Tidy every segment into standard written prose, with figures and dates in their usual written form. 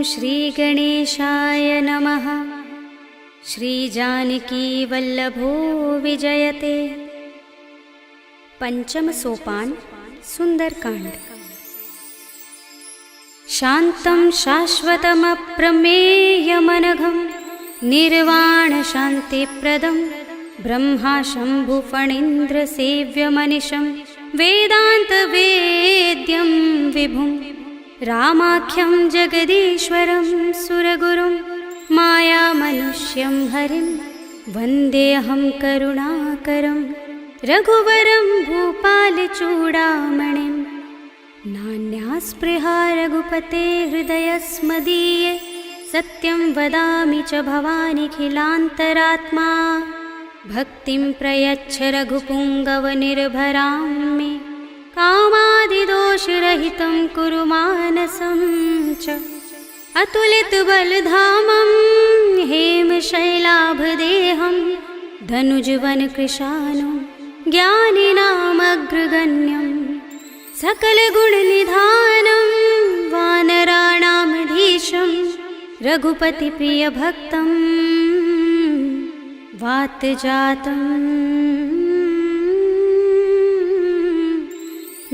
श्रीगणेशाय नमः। श्रीजानकीवल्लभो विजयते। पंचम सोपान सुंदरकांड। शान्तं शाश्वतमप्रमेयमनघं निर्वाण शान्तिप्रदं ब्रह्मा शम्भुफणीन्द्रसेव्यमनिशं वेदान्तवेद्यं विभुं रामाख्यं जगदीश्वरं सुरगुरुं मायामनुष्यं हरिं वन्देऽहं करुणाकरं रघुवरं भूपालचूडामणिं। नान्यास्पृहा रघुपते हृदयस्मदीये सत्यं वदामि च भवानिखिलान्तरात्मा। भक्तिं प्रयच्छ रघुपुङ्गवनिर्भरां मे कामादिदोषरहितं कुरु मानसं च। अतुलितबलधामं हेमशैलाभदेहं धनुजवनकृशानं ज्ञानिनामग्रगण्यं सकलगुणनिधानं वानराणामधीशं रघुपतिप्रियभक्तं वातजातं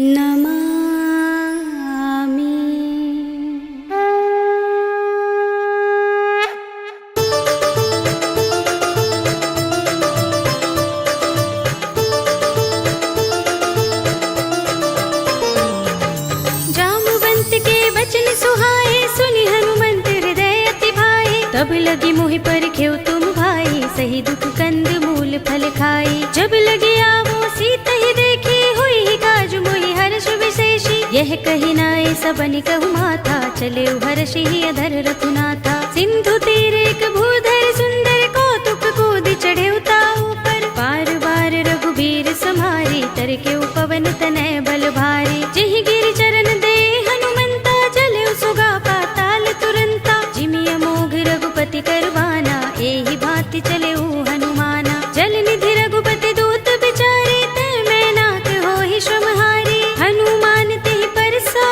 नमामि। जाम्बुवंत के वचन सुहाए सुनि हनुमंत हृदय अति भाए। तब लगी मोहि परखेउ तुम भाई सही दुख कंद मूल फल खाई। जब लगी आवो सीता ही देखी हुई ही काज मोहि हर्ष विशेषी। यह कही नाय सबनि कहु माथा चले हर्षि ही अधर रघुनाथा। सिंधु तीर एक भूधर सुंदर कौतुक कूद चढ़े ताऊ पर। बार बार रघुबीर सम्हारी तर के पवन तनय बल भारी। जिहि गिरि चरण दे हनुमंता चले सुगा पाताल तुरंता। जिमि अमोघ रघुपति करवाना एहि भांति चले हनुमाना। जल निधि रघुपति दूत बिचारे ते मैं नाथ होहि श्रमहारी। हनुमान तेहि परसा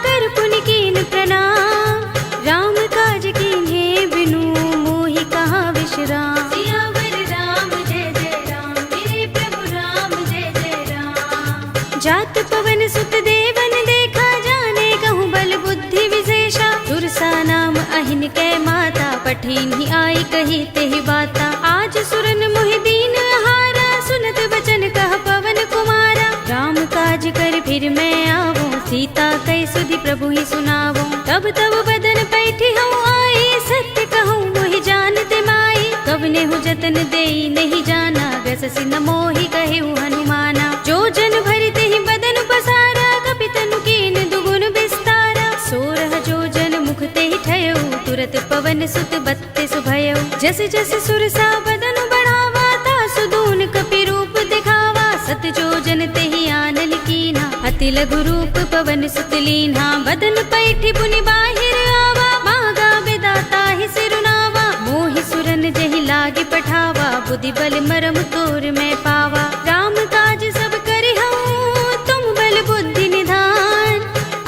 कर पुनि कीन प्रणाम। राम काज कीन्हे बिनु मोहि कहाँ विश्राम। सियावर राम जय जय राम मेरे प्रभु राम जय जय राम। जात पवन सुत देवन देखा जाने कहूँ बल बुद्धि विशेषा। सुरसा नाम अहिन कै माता पठीन ही आई कही तेहि बाता। आज सुरन मोहि दीन हारा सुनत बचन कह पवन कुमारा। राम काज कर फिर मैं आवो सीता कई सुधि प्रभु ही सुनावो। तब तब बदन पैठी हूँ आई सत्य कहूँ मोहि जानते माई। कब ने हूँ जतन देई नहीं जाना गससि न मोहि कहे हनुमाना। जो जन भरते ही बदन पसारा कपितनु कीन दुगुन विस्तारा। सोरह जो जन मुख ते ही ठयो तुरत पवन सुत बत्तीस भयो। जस जस सुरसा बदन बढ़ावा तासु दून कपि रूप दिखावा। सत जो जन ते ही आनल कीना अति लघु रूप पवन सुत लीन्हा। बदन पैठी पुनि बाहिर आवा मागा विदाता ही सिरुनावा। मोहि सुरन जहि लागे पठावा बुद्धि बल मरम तोर में पावा। राम काज सब करे हूँ तुम बल बुद्धि निधान।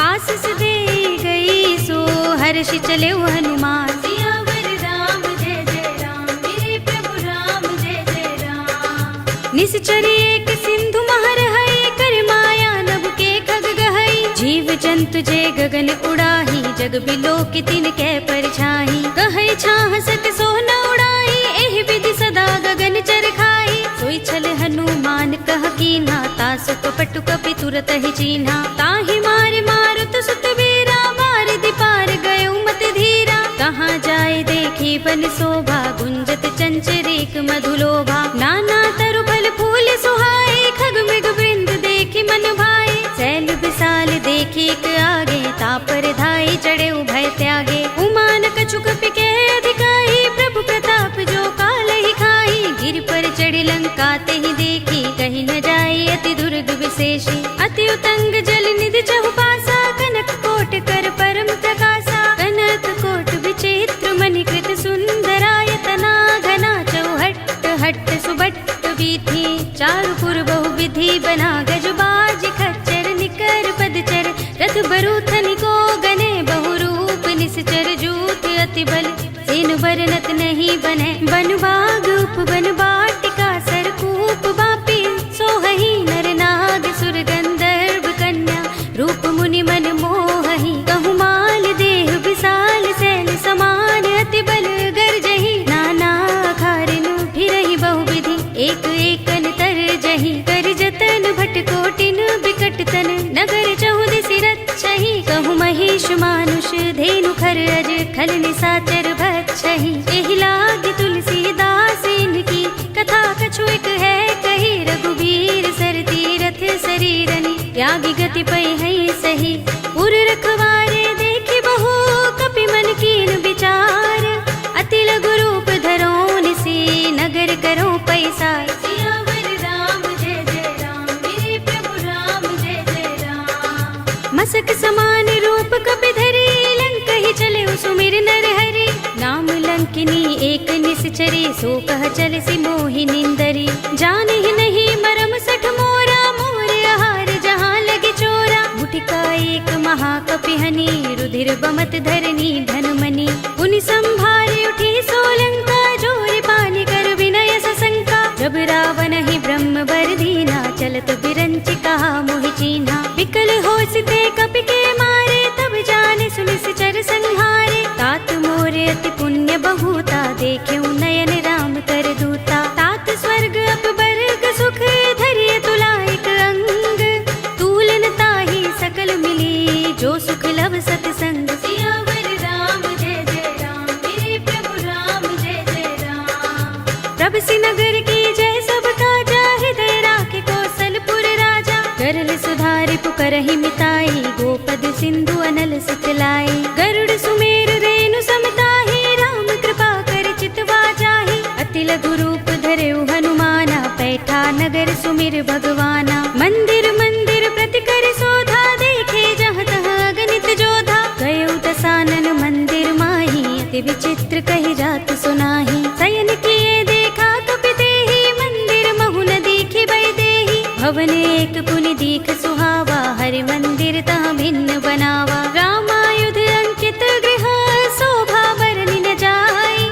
आशीष दे गई सो हर्षि चले हनुमान। सियावर राम जय जय राम मेरे प्रभु राम जय जय राम। निश्चरी एक सिंधु महर है कर माया नभ के खग गहई। जीव जंतु जे गगन उड़ाही जग बिलो की तिन कै परछाई। कहै छाह सक सो न उड़ाई एहि विधि सदा गगन चर खाई। सोई छल हनुमान कह कीन्हा तासु कपटु कपि तुरत ही चीन्हा। ताहि मारे मारुत सुत वीरा बारिधि पार गयो मत धीरा। कहाँ जाए देखी बन शोभा गुंजत चंचरीक मधुलोभा। नाना तरु फल फूल सुहाए खग मृग वृंद देखी मन भाए। सैल विशाल देखी एक आगे तापर धाई चढ़े भय त्यागे। उमान कछु कपि के अधिकाई प्रभु प्रताप जो काल ही खाई। गिर पर चढ़ी लंका ते ही देखी कहीं न जाए अति दुर्ग विशेषी। अति उतंग जल निधि चहुपासा कनक कोट कर परम प्रकाशा। कनक कोट विचित्र मणिकृत सुंदरायतना घना चौहट्ट हट्ट सुबट्ट वीथी। चारुपुर बहु विधि बना गजबाज खच्चर निकर पदचर। रथ बरूथन को गने बहुरूप निश्चर। बन बाग उपवन वाटिका सरकूप बापी सोहहि नर नाग सुर गंधर्व कन्या रूप मुनि मन मोहहि कहु माल देह विशाल शैल समान अति बल गर्जहि नाना खारिन फिरहि बहुविधि एक एकन तर जहि कर जतन भट कोटिन बिकट तन नगर चहुदिसि रक्षहि कहु महिष मानुष धेनु खर अज खल निसाचर भक्षहि एहि लाग तुलसीदास इनकी कथा कछु एक है कही रघुबीर सर तीरथ शरीरनि त्यागी गति पै है सही पुर रखवारे देखि बहु कपि मन कीन विचार अति लघु रूप धरो निसी नगर करो पैसार सियावर राम जय जय राम मेरे प्रभु राम जय जय राम मसक समान रूप कपि धरी लंक ही चले सुमिर नर हरि नाम लंकिनी एक निश्चरी सो कह चल सि मोहि निंदरी जान ही नहीं मरम सठ मोरा मोर आहार जहाँ लगे चोरा मुठिका एक महाकपिहनि रुधिर बमत धरनी धनमणि पुनि संभारे उठी सोलंका जोर पानी कर विनय सशंका जब रावण ही ब्रह्म वर दीना चलत बिरंच कहा मोहि चीन्हा विकल होसिते कपि के मारे तब जाने सुनिश्चर संहारे तात मोरे अति पुण्य बहुता देख्यउ नयन राम कर दूता तात स्वर्ग अपवर्ग सुख धरिय तुला एक अंग तूलन ताहि सकल मिली जो सुख लव सतसंग सियावर राम जय जय राम मेरे प्रभु राम जय जय राम प्रभ नगर की जय सब काजा हृदय राखे कौशलपुर राजा करल सुधारि पुकरहि मिताई गोपद सिंधु अनल सितलाई गरुड़ सुमेर रेणु समताहि राम कृपा कर चितवा जाहि अति लघु रूप धरेउ हनुमाना पैठा नगर सुमिर भगवाना मंदिर मंदिर प्रति कर शोधा देखे जहाँ तहाँ अगणित जोधा गयउ दसानन मंदिर माही अति विचित्र कहि जात सुनाही शयन किए देखा कपि देहि मंदिर महु न दीखि बै देहि भवन एक पुनि दीख सुहावा हरि मंदिर तहाँ भिन्न बनावा रामायुध अंकित गृह शोभा बरनि न जाई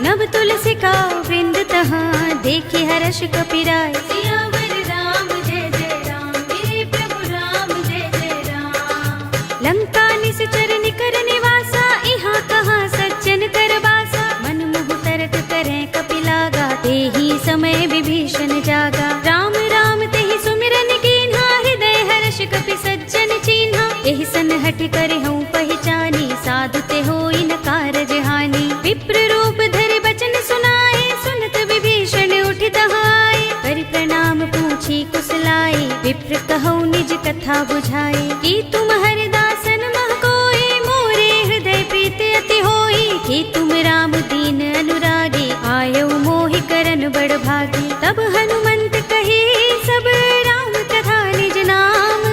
नभ तुलसी का वृंद तहाँ देखि हर्ष कपिराय सियावर राम जय जय राम मेरे प्रभु राम जय जय राम लंका निश्चर निकर निवासा यहाँ कहाँ सज्जन कर बासा मन मुह तर्क करें कपिलागा तेहि समय विभीषण जागा राम राम तेहि सुमिरन कीन्हा हृदय हर्ष कपि सज्जन चीन्हा एहि सन हठ करे हूँ पहचानी साधु ते होई न कारज हानि विप्र रूप धरि बचन सुनाए सुनत विभीषण उठ दहाए कर प्रणाम पूछी कुशलाए विप्र कहौ निज कथा बुझाए कि तुम हरिदासन मह कोई मोरे हृदय प्रीत अति होई कि तुम राम दीन अनुरागी आयौ मोहि करन बड़ भागी तब हनुमंत कही सब राम कथा निज नाम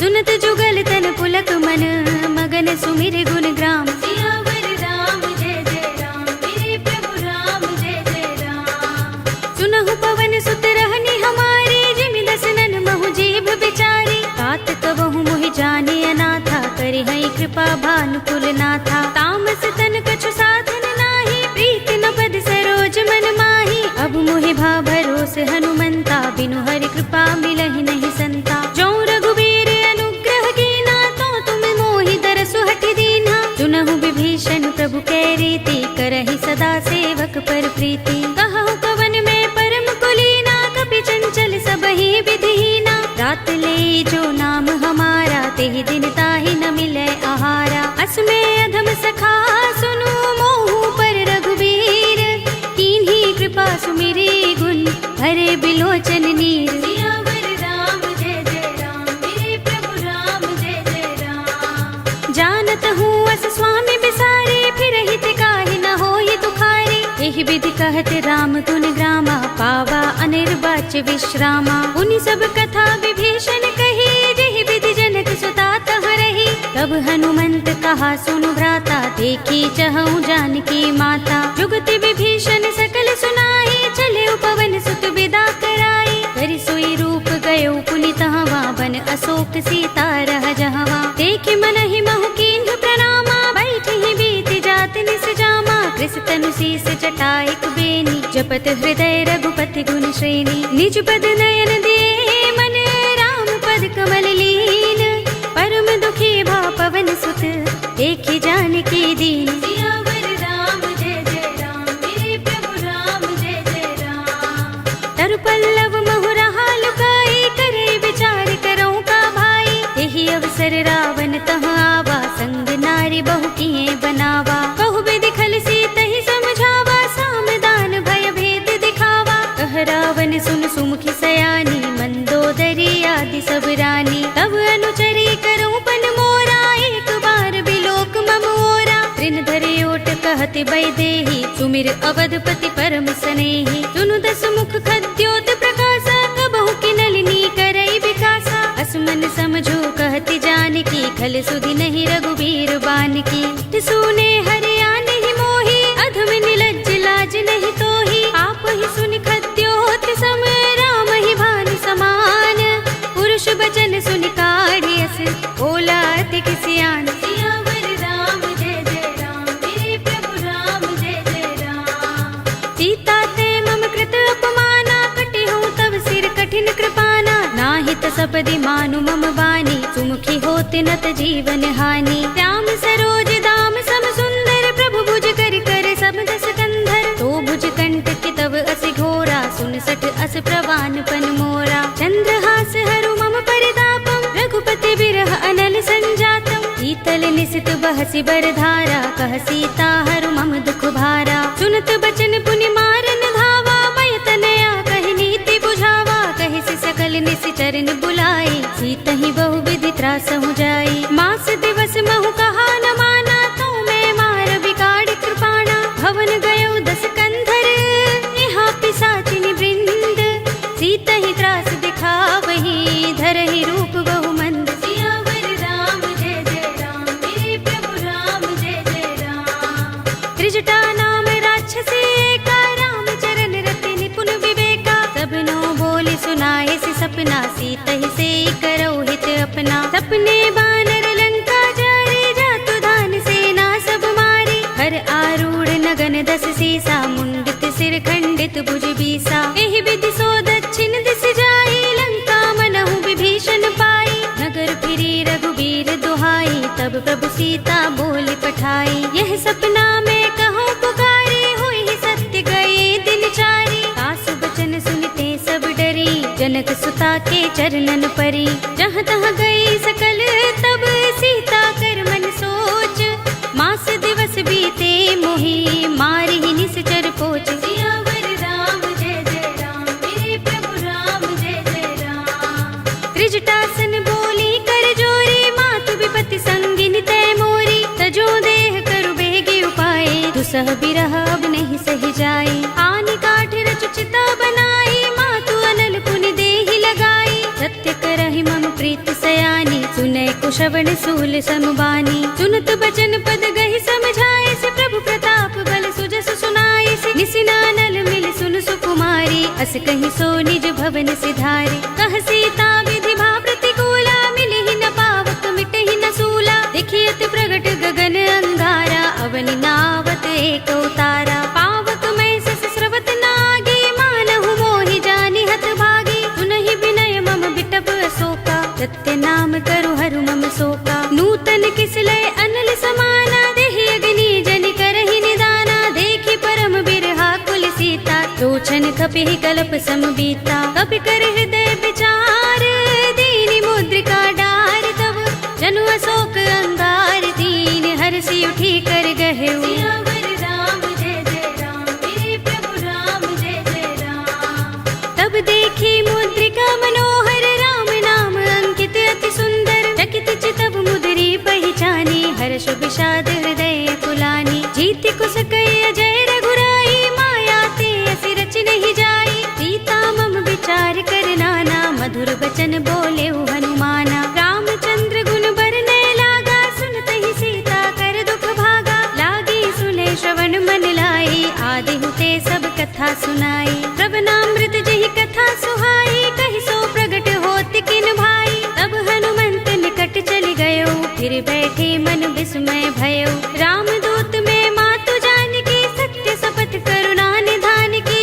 सुनत जुगल तन पुलक मन मगन सुमिर गुण ग्राम सियावर राम जय जय राम मेरे प्रभु राम जय जय राम सुनहु पवन सुत रहनी हमारे जिमि दसनन महु जीभ बिचारी तात कबहु मोहि जाने अनाथा करि हई कृपा भानुकुल नाथा तामस तन कछु साधन नाही प्रीति न पद सरोज मन माही अब मोहि भा भरोस हनुमंता बिनु हरि कृपा मिलहि नहीं संता जो रघुबीर अनुग्रह कीना तो तुम मोहि दरसु हठि दीन्हा सुनहु विभीषण प्रभु कै रीति करहि सदा सेवक पर प्रीति कहु कवन में परम कुलीना कपि चंचल सबहि विधिहीना रात ले जो नाम हमारा तेहि दिन ताहि न मिले आहारा असमे अधम सखा सुनु मोहु पर रघुबीर कीन्ही कृपा सुमिरी गुण हरे बिलोचन नीर सियावर राम जय जय राम मेरे प्रभु राम जय जय राम जानत हूँ अस स्वामी बिसारे फिर हित काहि न होई दुखारी एहि विधि कहत राम गुण ग्रामा पावा अनिर्वाच विश्रामा उनि सब कथा विभीषण कही जेहि विधि जनक सुता तह रही तब हनुमंत कहा सुनु भ्राता देखी चहु जानकी माता जुगति विभीषण सकल सुनाई चले पवन सुत विदा कराई कर सोई रूप गयो पुनि तहवा बन अशोक सीता रह जहवा देखि मन ही महु कीन्ह प्रणामा बैठ ही बीत जात निस जामा कृष तनु शीस जटाइक बे जपत हृदय रघुपति गुण श्रेणी। निज पद नयन दे मन राम पद कमल लीन। परम दुखी भा पवन सुत देखि जानकी दीन। सियावर राम जय जय राम, मेरे प्रभु राम जय जय राम। तरु पल्लव महुरहा लुकाई, करे विचार करो का भाई। यही अवसर रावण तह आवा, संग नारी बहु किए बनावा। कहु विधि खल सीतहि समझावा, सामदान भय भेद दिखावा। कह रावण सुन सुमुखी सयानी, मंदोदरी आदि सब रानी। तब अनुचरी करो पन मोरा, एक बार बिलोक मम ओरा। ऋण धरे ओट कहति वैदेही, सुमिर अवधपति परम सनेही। सुनु दस मुख खद्योत प्रकाशा, कबहु की नलिनी करई विकासा। असमन समझो कहति जानकी, खल सुधि नहीं रघुबीर बानकी। सुने हरिया नहीं मोही, अधम निलज्ज लाज नहीं तोही। आप ही सुनि खद्योत सम, राम ही भानु समान। पुरुष बचन सुनि काढ़ियस, बोला अति किसियान। सियावर राम जय जय राम, मेरे प्रभु राम जय जय राम। सीता ते मम कृत अपमाना, कटे हूँ तब सिर कठिन कृपाना। नाहित सपदि मानु मम बानी, सुमुखी होत नत जीवन हानि। श्याम सरोज दाम सम सुंदर, प्रभु भुज कर कर सब दस कंधर। तो भुज कंटक तब अस घोरा, सुन सठ अस प्रवान पन मोरा। चंद्रहास हरु मम परितापम, रघुपति बिरह अनल संजातम। शीतल निसित बहसी बरधारा, कह सीता हरु मम दुख भारा। सुनत बचन पुनि मारन धावा, भय तनया कहि नीति बुझावा। कहि सि सकल निसि चरण बुलाई, सीतहि बहु विधि त्रासहु जाई। मास दिवस महु कहा न माना, तो मैं मार बिगाड़ कृपाणा। भवन गयो दस कंधर, यहाँ पिशाचिनी वृंद। सीतहि त्रास दिखावही, धरहि रूप बहु मंद। सियावर राम जय जय राम, मेरे प्रभु राम जय जय राम। त्रिजटा नाम राक्षसी एका, राम चरण रति निपुण विवेका। सबनो बोले सुनाए सि सपना, सीतहि से करो हित अपना। सपने बानर लंका जारे, जातु धान सेना सब मारी। हर आरूढ़ नगन दस सीसा, मुंडित सिर खंडित भुज बीसा। एहि विधि सो दक्षिण दिस जाई, लंका मनहु विभीषण पाई। नगर फिरी रघुबीर दुहाई, तब प्रभु सीता बोली पठाई। यह सपना में कहो पुकारी, हुई सत्य गए दिन चारी। सासु बचन सुनते सब डरी, जनक सुता के चरणन परी। जहाँ तहाँ गई सकल तब, सीता कर मन सोच। मास दिवस बीते मोही, मारी ही निश्चर पोच। सियावर राम जय जय राम, मेरे प्रभु राम जय जय राम। त्रिजटासन बोली कर जोरी, मातु विपति संगिनी तय मोरी। तजो देह करु बेगी उपाय, दुसह बिरह अब नहीं सही जाई। आनि काठ रचु चिता बनाई, मातु अनल पुनि देहि लगाई। सत्य करहि मम प्रीत सयानी, सुनै कुशवण सूल समबानी। सुनत बचन पद गहि समझाए, से प्रभु प्रताप बल सुजस सुनाए। से निसिनानल मिल सुन सुकुमारी, अस कहि सो निज भवन सिधारी। कह सीता विधि भा प्रतिकूला, मिलहि न पावक मिटहि न सूला। देखियत प्रगट गगन अंगारा, अवनि नावत एक उतारा। पावक मैं सस स्रवत नागी, मानहु मोहि जानि हत भागी। सुनहि विनय मम बिटप अशोका, सत्य नाम करु हरु मम शोका। नूतन किसलय अनल समाना, देहि अग्नि जनि करहि निदाना। देखि परम बिरहा कुल सीता, लोचन कपिहि कल्प सम बीता। कपि कर हृदय विचार, दीनि मुद्रिका डार। तब जनु अशोक अंगार, दीन हर्षि उठी कर गहेउ। सियावर राम जय जय राम, मेरे प्रभु राम जय जय राम। तब देखी मुद्रिका मनोहर, राम नाम अंकित अति सुंदर। चकित चितव मुदरी पहचानी, हर्ष विषाद हृदय कुलानी। जीति कुस कई अजय रघुराई, माया ते असि रच नहीं जाई। सीता मम विचार कर नाना, मधुर बचन बोले हनुमाना। रामचंद्र गुण बरनय लागा, सुनतहि सीता कर दुख भागा। लागी सुने श्रवण मन लाई, आदि हुते सब कथा सुनाई। श्रवणामृत जहि कथा सुहाई, कहि सो प्रगट होत किन भाई। तब हनुमंत निकट चल गयो, फिर बैठे मन विस्मय भयो। रामदूत में मातु जानकी, सत्य शपथ करुणा निधान की।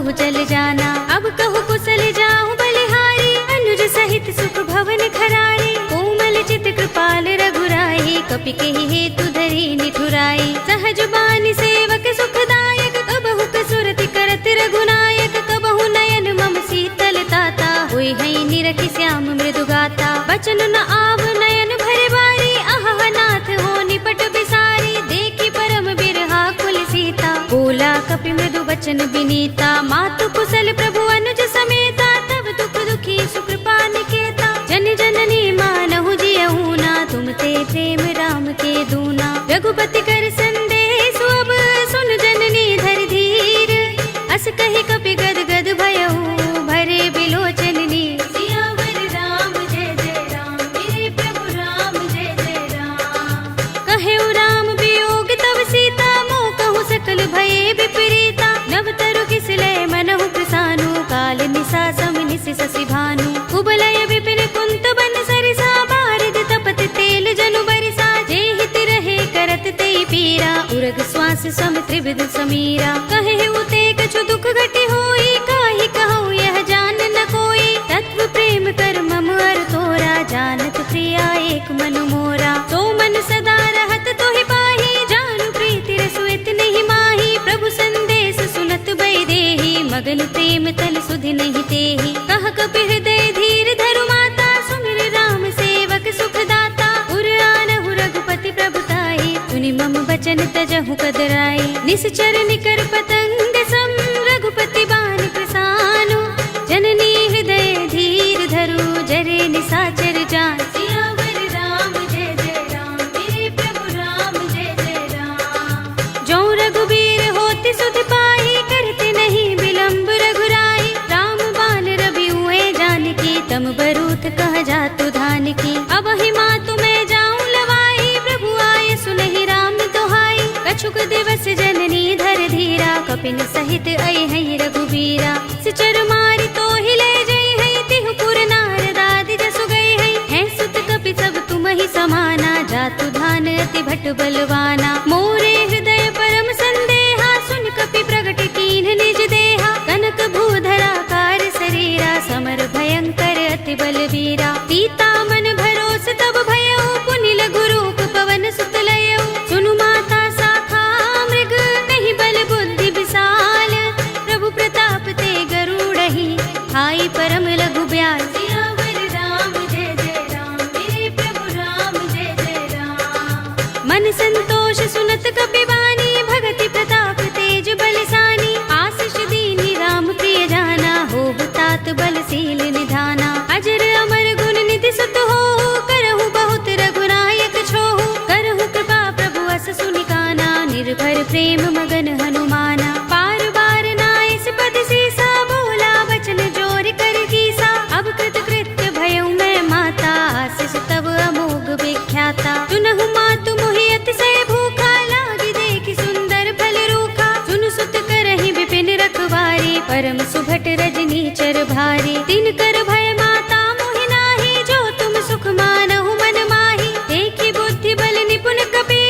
कहु जल जाना। अब कहु कुशल जाऊं बलिहारी, अनुज सहित सुख भवन खरारी। कोमल चित कृपाल रघुराई, कपि केहि हेतु धरी निठुराई। सहज बानी सेवक सुखदायक, कबहु कसुरति करत रघुनायक। कबहु नयन मम शीतल ताता, होय है निरखि श्याम मृदु गाता। बचन न आव नयन भरे बारी, आहा नाथ हो निपट बिसारी। देखी परम बिरहा कुल सीता, बोला कपि मृदु बचन बिनीता। मातु कुशल प्रभु अनुज समेता, तब दुख दुखी सुकृपा निकेता। जन जननी मानहु जियहु ना, तुम ते प्रेम राम के दूना। रघुपति कर संदेश अब, सुन जननी धर धीर। अस कहि कपि गद गद भयहु, भरे बिलोचन नीर। सियावर राम जय जय राम, मेरे प्रभु राम जय जय राम। कहेउ राम वियोग तब सीता, मोह कहु सकल भये विपरीता। नव तरु किसलय मनहु प्रसानु, काल निसा सम निस शशि भानु। कुबलय विपिन कुंत बन सरिसा, बारिद तपत तेल जनु बरिसा। जे हित रहे करत ते पीरा, उरग श्वास सम त्रिविध समीरा। कहे उते कछु दुख घटी होई, काहि कहूँ यह जान न कोई। तत्व प्रेम कर मम अर तोरा, जानत प्रिया एक मनु मोरा। तो मन सदा रहत तोहि पाही, जानु प्रीति रसुइत नहीं माही। प्रभु संदेश सुनत भय देहि, मगन प्रेम तल सुधि नहीं तेहि। कह कपि हृदय धीर धरु माता, सुमिर राम सेवक सुख दाता। उर आनहु रघुपति प्रभुताई, सुनि मम बचन तजहु कदराई। निश्चर निकर पतंग सम, रघुपति बान प्रसानु। जननी हृदय धीर धरु, जरे निसाचर जान। सियावर राम जय जय राम, मेरे प्रभु राम जय जय राम। जो रघुबीर होति सुध पाई, करते नहीं विलंब रघुराई। राम बान रवि हुए जानकी, तम बरूथ कह जातु धान की। अब ही मातु मैं जाऊं लवाई, प्रभु आए सुनहि राम दोहाई। कछुक दिवस जननी धर धीरा, कपिन सहित अय है रघुबीरा। सिचर मारि तो हिले जय है, तिहु पुर नारद आदि जसु गए है। सुत कपि सब तुम ही समाना, जातु धान अति भट बलवाना। मोरे हृदय परम संदेहा, सुन कपि प्रगट कीन्ह निज देहा। कनक भूधरा कार शरीरा, समर भयंकर अति बलवीरा। सीता मन भरोस तब भयउ, पुनि लघु रूप पवन सुत लयउ। सुनु माता शाखा मृग, नहीं बल बुद्धि विशाल। प्रभु प्रताप ते गरुड़हि, हाई परम लघु ब्याल। सियावर राम जय जय राम, मेरे प्रभु राम जय जय राम। मन संतोष सुनत कपि वाणी, भगति प्रताप तेज बलसानी। आशीष दीनि राम प्रिय जाना, होहु तात बलशील निधाना। अजर अमर गुण निधि सुत होहु, करहु बहुत रघुनायक छोहु। करहु कृपा प्रभु अस सुनि काना, निर्भर प्रेम मगन हनुमाना। पार बार नाइस पद सीसा, बोला वचन जोर कर कीसा। अब कृत कृत्य भयउ मैं माता, आशीष तब अमोघ विख्याता। सुनहु मातु मोहि अतिशय भूखा, लागी देखि सुंदर फल रूखा। सुन सुत करहि विपिन रखवारी, परम सुभट रजनी चर भारी। तिन कर भय माता मोहि नाही, जो तुम सुख मानहु मन माही। देखि बुद्धि बल निपुण कपि,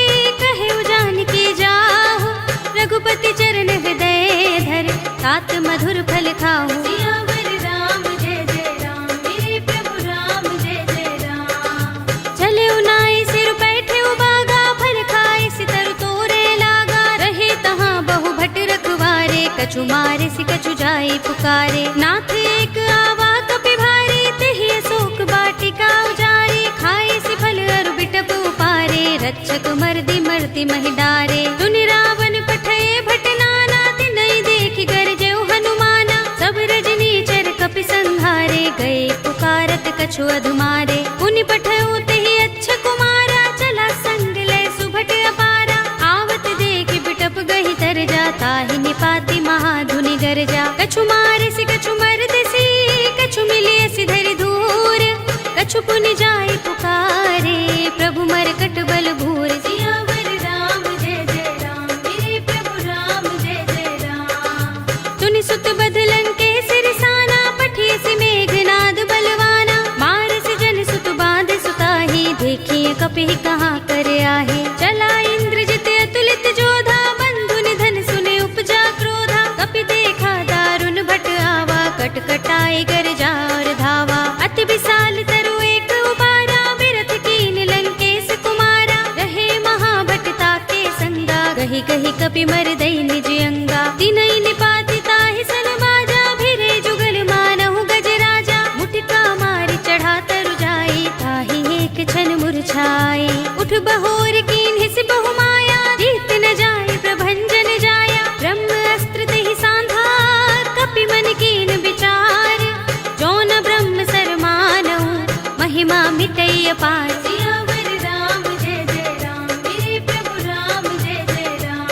कहेउ जानकी जाहु। रघुपति चरण हृदय धर, तात मधुर फल खाहु। सियावर राम जय जय राम, मेरे प्रभु राम जय जय राम। चले उनाई सिर बैठे उबागा, फल खाए सितर तोरे लागा। रहे तहाँ बहु भट रखवारे, कछु मारे सि कछु जाई पुकारे। नाथ एक आवा कपि भारी, तेहि अशोक वाटिका उजारी। खाए सि फल अरु बिटप उपारे, रक्षक मर्दि मर्ति महि डारे। सुनि रावण पठये भट नाना, तिनहि देखि गरजेउ हनुमाना। सब रजनी चर कपि संहारे, गए पुकारत कछु अधुमारे। पुनि पठयउ तेहि अच्छा कुमारा, चला संग लय सुभट अपारा। आवत देखि बिटप गहि तर जा, ताहि निपाति महाधुनि गरजा। कछु मारे सि कछु मरदसी, कछु मिलिय सि धरि धूर। कछु पुनि जाई पुकारे, प्रभु मरकट बल भूर। सियावर राम जय जय राम, मेरे प्रभु राम जय जय राम। तुनि सुत बध लंकेश रिसाना, पठिय सि मेघनाद बलवाना। मारस जन सुत बांध सुताही, देखिए कपि कहाँ कर आहे। चला इंद्रजित अतुलित जोधा, बंधु निधन सुने उपजा क्रोधा। कपि देखा दारुण कपि मर दई निज अंगा। तिनई निपाति ताहि सन बाजा, भिरे जुगल मानहु गज राजा। मुटिका मारि चढ़ा तरु जाई, ताहि एक क्षण मुरझाई। उठ बहोर कीन्हि सि बहु माया, जीत न जाय प्रभंजन जाया। ब्रह्म अस्त्र तेहि सांधा, कपि मन कीन विचार। जौन ब्रह्म सर मानहु, महिमा मिटई अपार। सियावर राम जय जय राम, मेरे प्रभु राम जय जय राम।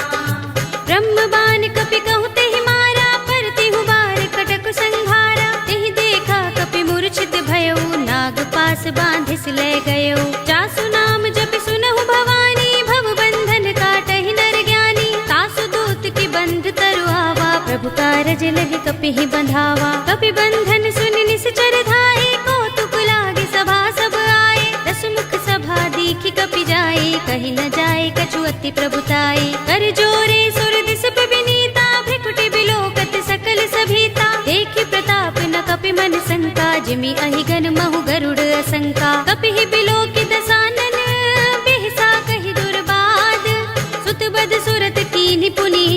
ब्रह्म बाण कपि कहु तेहि मारा, परतिहु बार कटक संघारा। तेहि देखा कपि मूर्छित भयउ, नाग पास बांधिस ले गयउ। जासु नाम जपि सुनहु भवानी, भव बंधन काटहि नर ज्ञानी। तासु दूत की बंध तरु आवा, प्रभु कारज लगे कपिहि बंधावा। कपि बंधन सुनि निश्चर धाये, कौतुक लागे सभा सब आए। दस मुख सभा दीखि कपि जाए, कहि न जाए कछु अति प्रभुताई। कर जोरे सुर दिस पे विनीता, भ्रिकुटि बिलोकत सकल सभीता। देखि प्रताप न कपि मन शंका, जिमि अहिगन महु गरुड़ असंका। कपिहि बिलोकि दसानन, बिहसा कहि दुर्बाद। सुत बद सुरत कीन्हि पुनि,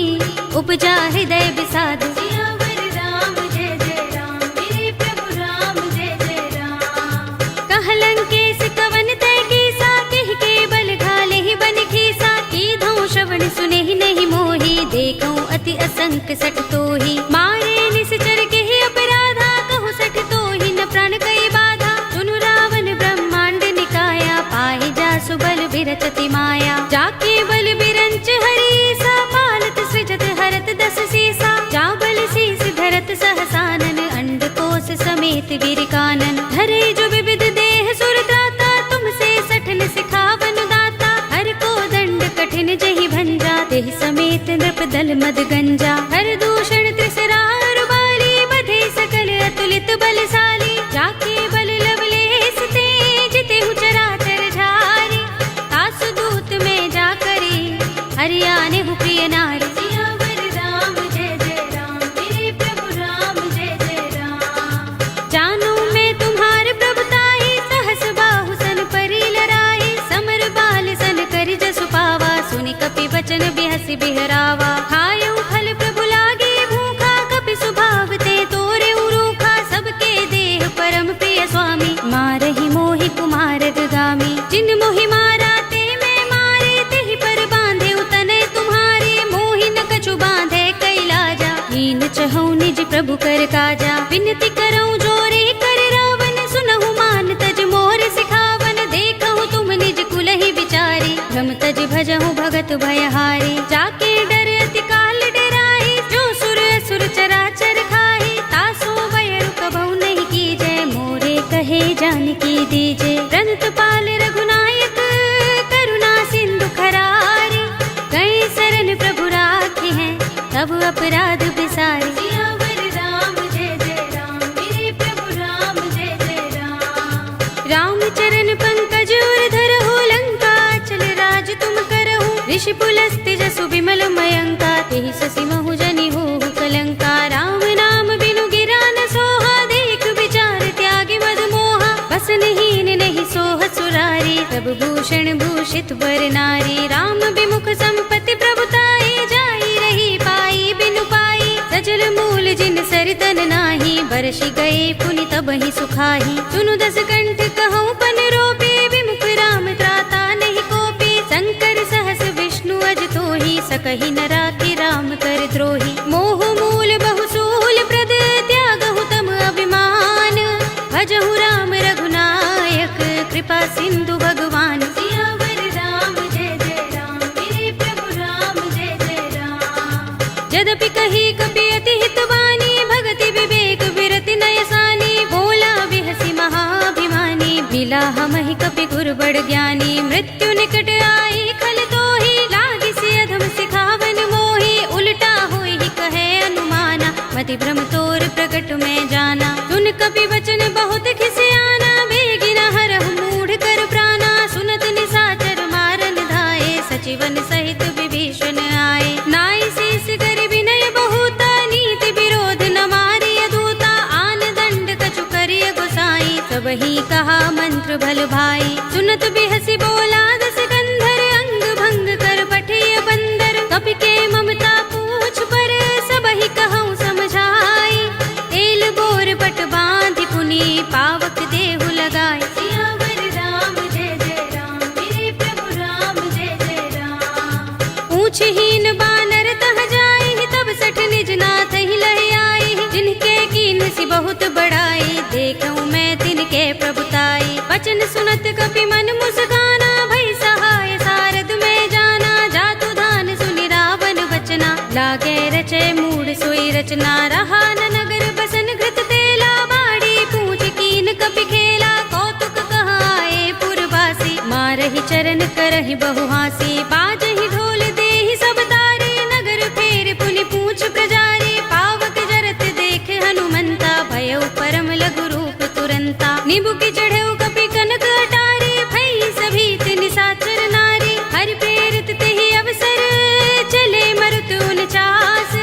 उपजा हृदय विषाद। सियावर राम जय जय राम, मेरे प्रभु राम जय जय राम। कहलंकेश कवन तै कीसा, केहि के बल घाले ही बन खीसा। कीधौ श्रवण सुनेहि नहीं मोहि, देखौ अति असंक सठ तोहि। मारे निश्चर केहि अपराधा, कहु सठ तोहि न प्राण कई बाधा। सुनु रावण ब्रह्मांड निकाया, पाहि जासु बल बिरचति माया। जाके बल बिरंच हरीसा, पालत सृजत हरत दस सीसा। जा बल शीस धरत सहसानन, अंडकोश समेत गिर कानन। धरे जो विविध देह सुर त्राता, तुमसे सठन सिखावन दाता। हर को दंड कठिन जहि भंजा, तेहि समेत नृप दल मद गंजा। हर दूषण त्रिसरार बाली, बधे सकल अतुलित बलशाली। जाके बल लवलेस ते, जितेहु चराचर झारी। तासु दूत में जा करी, हरियाने हु प्रिय नारी। सियावर राम जय जय राम, मेरे प्रभु राम जय जय राम। जानो मैं तुम्हार प्रभुताई, सहस बाहु सन परि लराई। समर बाल सन करि जसु पावा, सुनि कपि बचन बिहसि बिहरावा। खायउ फल प्रभु लागे भूखा, कपि सुभाव ते तोरे उरूखा। सबके देह परम प्रिय स्वामी, मारहि मोहि कुमार गामी। जिन मोहि मारा ते मैं मारे, तेहि पर बांधे उतने तुम्हारे। मोहि न कछु बांधे कैलाजा, हीन चहु निज प्रभु कर काजा। विनती करऊं जोरे कर रावण, सुनहु मान तज मोर सिखावन। देखहु तुम निज कुलहि विचारी, भ्रम तज भजहु भगत भयहारी। जाके डर अति काल डराई, जो सुर असुर चराचर खाई। तासो बयरु कबहु नहीं कीजै, मोरे कहे जानकी दीजे। रंत पाल रघुनायक, करुणा सिंधु खरारी। गए शरण प्रभु राखी हैं, तब अपराध बिसारी। सियावर राम जय जय राम, मेरे प्रभु राम जय जय राम। राम चरण पंकज उर धरहु, लंका चल राज तुम करहु। ऋषि पुलस्त्य जसु विमल मयंका, तेहि ससि महु जनि होहु कलंका। राम नाम बिनु गिरा न सोहा, देख विचार त्यागी मद मोहा। बसनहीन नहीं सोह सुरारी, तब भूषण भूषित वर नारी। राम विमुख संपत्ति प्रभुताई, जाई रही पाई बिनु पाई। सजल मूल जिन सरितन नाही, बरसि गए पुनि तबहि सुखाही। सुनु दस कंठ कहूँ पन रोपी, विमुख राम त्राता नहीं कोपी। शंकर सहस विष्णु अज तोहि, सकहि न राखि राम कर द्रोही। मोह मूल बहु सूल प्रद, त्यागहु तम अभिमान। भजहु राम रघुनायक, कृपा सिंधु भगवान। सियावर राम जय जय राम, मेरे प्रभु राम जय जय राम। यद्यपि कही कपि अति हितवानी, भगति विवेक विरति नयसानी। बोला बिहसि महाभिमानी, मिला हमहि कपि गुर बड़ ज्ञानी। मृत्यु निकट आई खल तोहि, लागिसि अधम सिखावन मोहि। उल्टा होई कहे अनुमाना, मति भ्रम तोर प्रकट में जाना। सुन कपि वचन बहुत खिसियाना, बेगिन हरहु मूढ़ कर प्राणा। सुनत निशाचर मारन धाये, सचिवन सहित विभीषण आए। नाई शीस कर विनय बहुता, नीति विरोध न मारिय दूता। आन दंड कछु करिय गोसाई, सबहि कहा मंत्र भल भाई। सुनत बिहसि बोला दस कंधर, अंग भंग कर पठिय बंदर। कपि के मम बढ़ाई, देखूं मैं तिनके प्रभुताई। वचन सुनत कपि मन मुस्काना, भई सहाय सारद में जाना। जातु धान सुनि रावण वचना, लागे रचे मूड सोई रचना। रहा न नगर बसन घृत तेला, बाड़ी पूछ कीन कपि खेला। कौतुक कहाए पुरवासी, मारहि चरण करहि बहु हासी। बाजहि ढोल देहि सब तारी, नगर फेर पुनि पूछ प्रजारी। पावक जरत देख हनुमंता, भयउ परम लघु रूप तुरंता। निबुकि चढ़ऊ कपि कनक अटारी, भई सभीत निशाचर नारी। हरि प्रेरित तेहि अवसर, चले मरुत 49।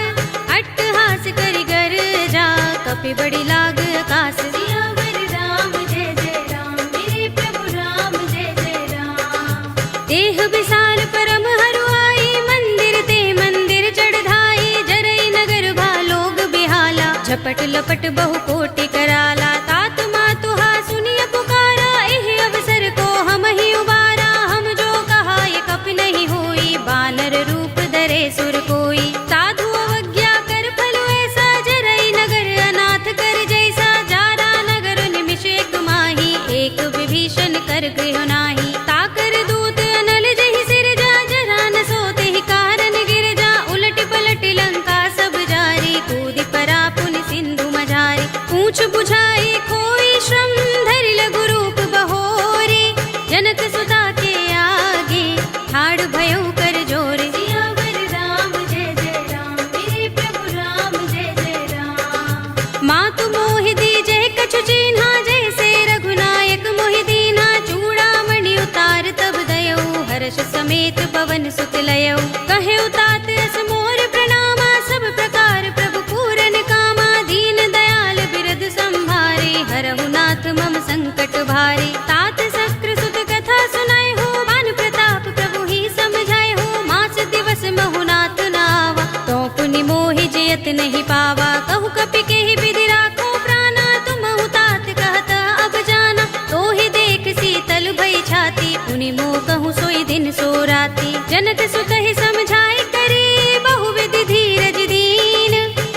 अट्टहास करि गर्जा, कपि बड़ी लाग आकाश। सियावर राम जय जय राम, मेरे प्रभु राम जय जय राम। देह विशाल परम हरुआई, मंदिर ते मंदिर चढ़ाई। जरई नगर भालोग बिहाला, झपट लपट बहु कोटि कराला। तात मातुहा सुनिय पुकारा, एहि अवसर को हम ही उबारा। हम जो कहा ये कपि नहीं होई, बानर रूप धरे सुर कोई। साधु अवज्ञा कर फल ऐसा, जरई नगर अनाथ कर जैसा। जारा नगर निमिष एक माही, एक विभीषण कर गृह नाही। ताकर दूत अनल जहि सिर जा, जरा न सोते ही कारण गिर जा। उलट पलट लंका सब जारी, कूदि परा पुनि सिंधु मझारी। पूछ बुझाई खोई श्रम, धरि लघु रूप बहोरी। जनक सुता के आगे, ठाड़ भयउ कर जोरे। सियावर राम जय जय राम, मेरे प्रभु राम जय जय राम। मातु मोहि दीजे कछु चिन्हा, जैसे रघुनायक मोहि दीन्हा। चूड़ामणि उतार तब दयऊ, हर्ष समेत पवन सुत लयऊ। कहे उतात अस मोर प्रणामा, सब प्रकार प्रभु पूरन कामा। दीन दयाल बिरद संभारे, हरहु नाथ मम संकट भारे। तात शस्त्र सुत कथा सुनाए हो, बान प्रताप प्रभु ही समझाए हो। मास दिवस महु नाथ नावा, तो पुनि मोहि जयत नहीं पावा। कहु कपि केहि विधि राखो प्राणा, तुमहु तात कहत अब जाना। तो ही देख शीतल भई छाती, पुनि मोह कहूँ सोई दिन सो राती। जनक सुत ही समझाए करे, बहु विधि धीरज दीन।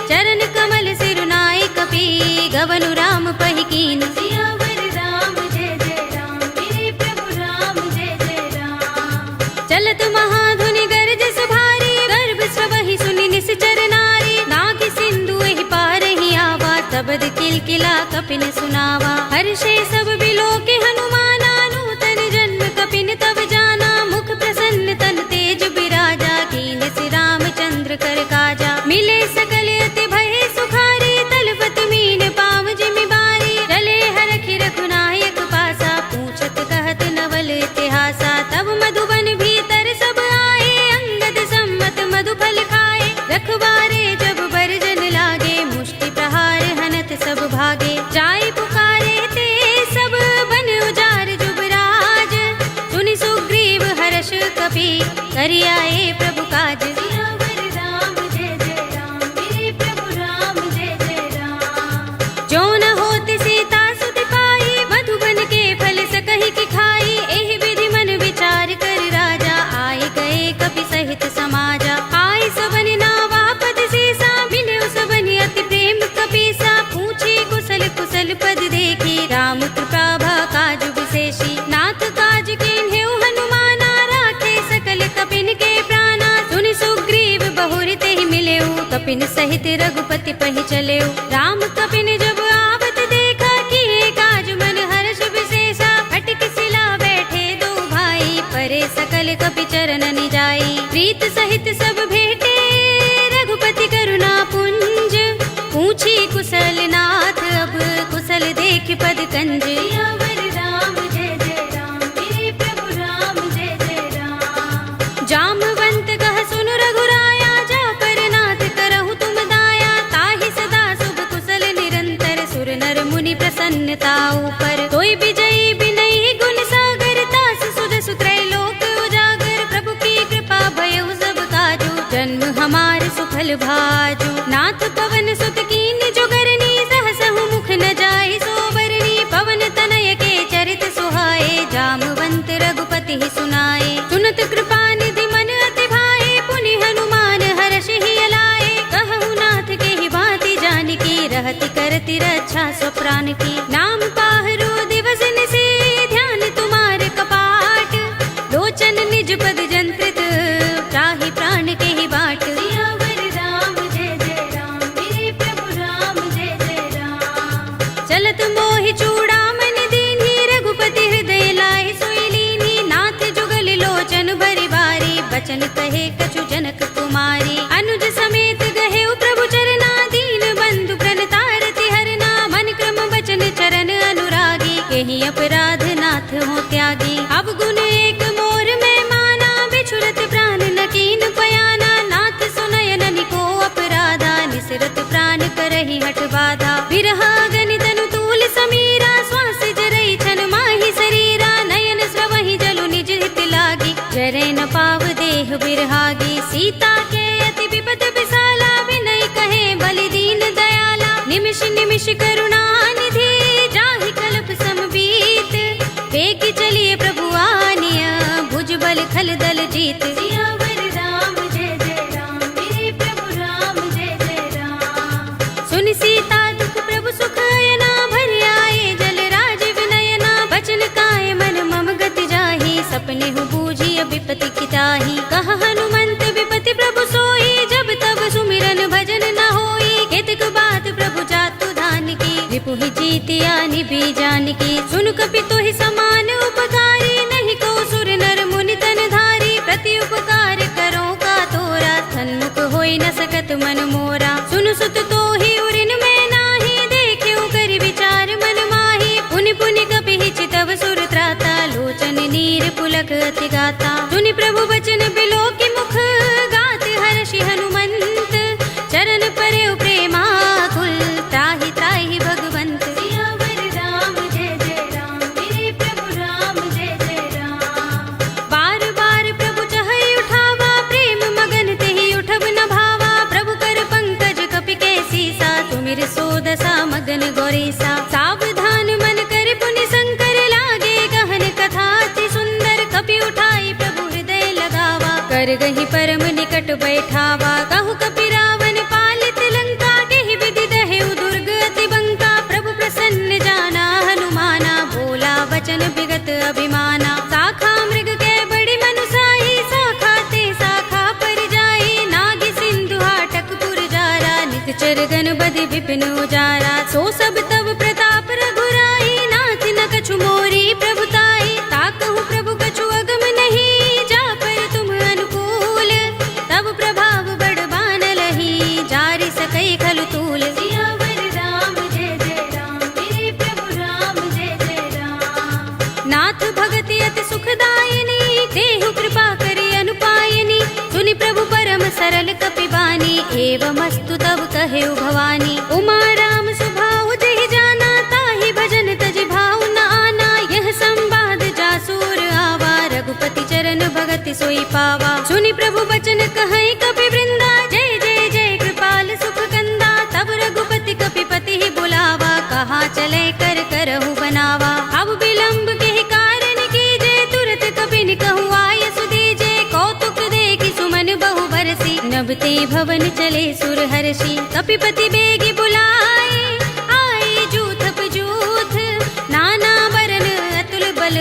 चरण कमल सिरुनाए कपि, गवनु राम पहि कीन। सियावर राम जय जय राम, मेरे प्रभु राम जय जय राम। चलत महाधुनि गरजस भारी, गर्भ सबहि सुनि निश्चर नारी। नाग सिंधु एहि पारहि आवा, शब्द किलकिला कपिन सुनावा। हर्षे सब बिलोके हनुमाना, नूतन जन्म कपिन तब जाना। मुख प्रसन्न तन तेज बिराजा, कीन्ह श्री रामचंद्र कर काजा। मिले सकल अति भय सुखारी, तलपत मीन पाव जिमि बारी। चले हरखि रघुनायक पासा, पूछत कहत नवल इतिहासा। तब मधुबन भीतर सब आए, अंगद सम्मत मधुफल खाए। रखवारे जब बरजन लागे, मुष्टि प्रहार हनत सब भागे। जाय पुकारे ते सब बन उजार जुबराज। सुनि सुग्रीव हर्ष कपि, करि आए प्रभु काज। सियावर राम जय जय राम, मेरे प्रभु राम जय जय राम। जो न होत सीता सुत पाई, मधुबन के फल सकहि की खाई। एहि विधि मन विचार कर राजा, आए गए कपि सहित समाजा। आए सबनि नावा पद सीसा, मिले सबनि अति प्रेम कपीसा। पूछे कुशल कुशल पद देखी, राम कृपा भा काज विशेषी। नाथ काज कीन्हेउ हनुमाना, राखे सकल कपिन के प्राणा। सुनि सुग्रीव बहुर तेहि मिलेउ, कपिन सहित रघुपति पहि चलेउ। राम कपिन जब आवत देखा, किए काज मन हर्ष विशेषा। फटक सिला बैठे दो भाई, परे सकल कपि चरण निजाई। प्रीत सहित सब भेटे, रघुपति करुणा पुंज। पूछी कुशल नाथ, अब कुशल देख पद कंज। सियावर राम जय जय राम, मेरे प्रभु राम जय जय राम। जामवंत कह सुन रघुराया, जा पर नाथ करहु तुम दाया। ताहि सदा शुभ कुशल निरंतर, सुर नर मुनि प्रसन्नता ऊपर। तोय विजयी विनयी गुण सागर, तास सुध सुत्रय लोक उजागर। प्रभु की कृपा भयउ सब काजू, जन्म हमार सुफल भाजू। नाथ पवन सुत कीन जोगरनी, सहसहु मुख न जाय सोबरनी। पवन तनय के चरित सुहाए, जामवंत रघुपति ही सुनाए। सुनत कृपा निधि मन अति भाए, पुनि हनुमान हर्ष ही अलाए। कहु नाथ के ही भांति जानकी, रहति करत करती रक्षा स्वप्राण की। नाम पाहरो दिवस निशि ध्यान तुम्हारे कपाट, लोचन निज पद जंत्रित त्राहि प्राण के ही बाट। सियावर राम जय जय राम, मेरे प्रभु राम जय जय राम। चलत मोहि चूड़ामणि दीन्ही, रघुपति हृदय लाहि सोई लीन्ही। नाथ जुगल लोचन भरि बारी, बचन कहे कछु जनक कुमारी। अनुज समेत गहे प्रभु चरना, दीन बंधु प्रणतारति हरना। मन क्रम बचन चरण अनुरागी, केहि अपराध नाथ हो त्यागी। अब गुण एक मोर में माना, बिछुरत प्राण न कीन पयाना। नाथ सुनयन निको अपराधा, निसरत प्राण करहि हठ बाधा। विरहा गनि तनु तूल समीरा, श्वास जरई छन माहि शरीरा। नयन स्रवहि जलु निज हित लागी, जरै न पाव देह बिरहागी। सीता के अति विपद विसाला, विनय कहे बलि दीन दयाला। निमिष निमिष करुणा निधि, जाहि कल्प समबीत। वेग चलिए प्रभु आनिया, भुजबल खल दल जीत। सियावर राम जय जय राम, मेरे प्रभु राम जय जय राम। सुनि सीता दुख प्रभु सुख अयना, भरि आए जल राज विनयना। बचन काय मन मम गति जाहि, सपने हु बूझी विपति किताहि। कह हनुमंत विपति प्रभु सोई, जब तब सुमिरन भजन न होई। केतक बात प्रभु जातु धान की, रिपुहि जीतिया निभि जानकी। सुन कपि तोहि समान उपकारी, नहीं को सुर नर मुनि तन धारी। प्रति उपकार करो का तोरा, सन्मुख होई न सकत मन मोरा। सुन सुत तोहि उरिन में नाही, देख्यो कर विचार मन माही। पुनि पुनि कपि चितव सुर त्राता, लोचन नीर पुलक अति गाता। सुनि प्रभु बचन बिलो की मुख, गात हर्षि हनुमंत। चरण परे प्रेमाकुल, त्राहि त्राहि भगवंत। सियावर राम जय जय राम, मेरे प्रभु राम जय जय राम। बार बार प्रभु चहई उठावा, प्रेम मगन तेहि उठब न भावा। प्रभु कर पंकज कपि के सीसा, तुमिर सोदसा मगन गौरीसा। सावधान मन कर पुनि शंकर, लागे गहन कथा अति सुंदर। कपि उठाई प्रभु हृदय लगावा, कर गहि परम निकट बैठावा। कहु कपि रावण पालित लंका, केहि विधि दहेउ दुर्ग अति बंका। प्रभु प्रसन्न जाना हनुमाना, बोला वचन विगत अभिमाना। शाखा मृग के बड़ी मनुसाही, शाखा ते शाखा पर जाई। नाग सिंधु हाटक पुर जारा, निकचर गण बधि विपिन उजारा। सो सब तब प्रताप रघुराई, नाथ न कछु मोरी प्रभुताई। ताकहु प्रभु कछु अगम नहीं, जा पर तुम अनुकूल। तब प्रभाव बड़ बानलहि, जारि सकै खलु तूल। सियावर राम जय जय राम, मेरे प्रभु राम जय जय राम। नाथ भगति अति सुखदायिनी, देहु कृपा करि अनुपायिनी। सुनि प्रभु परम सरल कपि बानी, एवमस्तु तब कहेउ भवानी। उमा राम स्वभाव जेहि जाना, ताहि भजन तजि भाव न आना। यह संवाद जासूर आवा, रघुपति चरण भगति सोई पावा। सुनि प्रभु बचन कहै कपि वृंदा, जय जय जय कृपाल सुख कंदा। तब रघुपति कपि पति ही बुलावा, कहा चले कर करहु बनावा। अब विलंब के कारण कीजे, तुरत कपि निकहु आय सुदीजे। कौतुक देखि सुमन बहु बरसी, नभते भवन चले सुर हर्षि। कपिपति बेगी बुलाए, आए जूथ पजूथ। नाना बरन अतुल बल,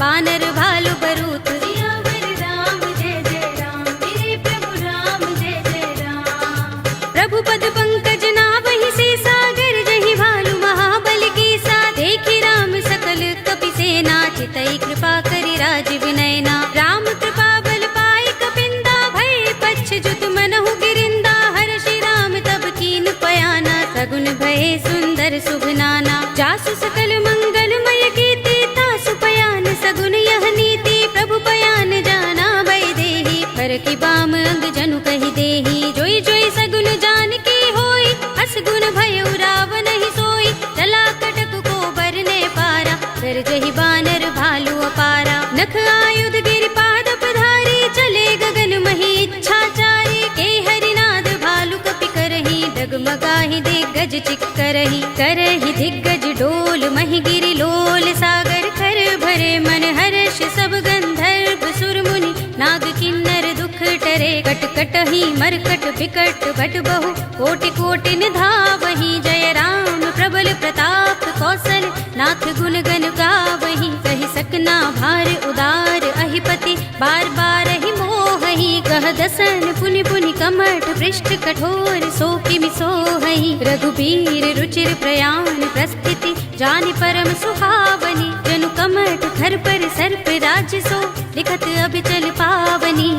बानर भालु बरूथ। सियावर राम जय जय राम, मेरे प्रभु राम जय जय राम। प्रभु पद पंकज नावहि सीसा, गिरजहि भालु महाबल कीसा। देखि राम सकल कपि सेना, चितई कृपा करि राज विनयना। राम कृपा बल पाई कपिंदा, भय पच्छ जुत मनहु गिरिंदा। हर्षि राम तब कीन पयाना, सगुन भय सुंदर शुभ नाना। जासु सकल मंगलमय कीर्ति, तासु पयान सगुन यह नीति। प्रभु पयान जाना भय देहि, पर की बाम अंग जनु कहि देहि। जोई जोई सगुन जान की होई, अस गुण भयउ रावण ही सोई। चला कटक को बरने पारा, गरजहि बानर भालु अपारा। नख आयुध गिरि पाद पधारी, चले गगन मही इच्छाचारी। के हरिनाद भालु कपि करहि, डगमगाहि दिग्गज चिक्करहि। करहि दिग्गज डोल महि गिरि लोल, सागर कर भरे मन हर्ष सब गंधर्व सुर मुनि। नाग किन्नर दुख टरे, कट कटहि मरकट बिकट भट बहु। कोटि कोटि निधावहि, जय राम प्रबल प्रताप कौशल नाथ गुण गण गावहीं। कहि सकना भार उदार अहिपति बार बार ही मोहहि। कह दसन पुनि पुनि कमठ पृष्ठ कठोर सो किमि सोहहि। रघुबीर रुचिर प्रयाण प्रस्थिति जानि परम सुहावनी। जनु कमठ खर पर सर्प राज सो लिखत अबिचल पावनी।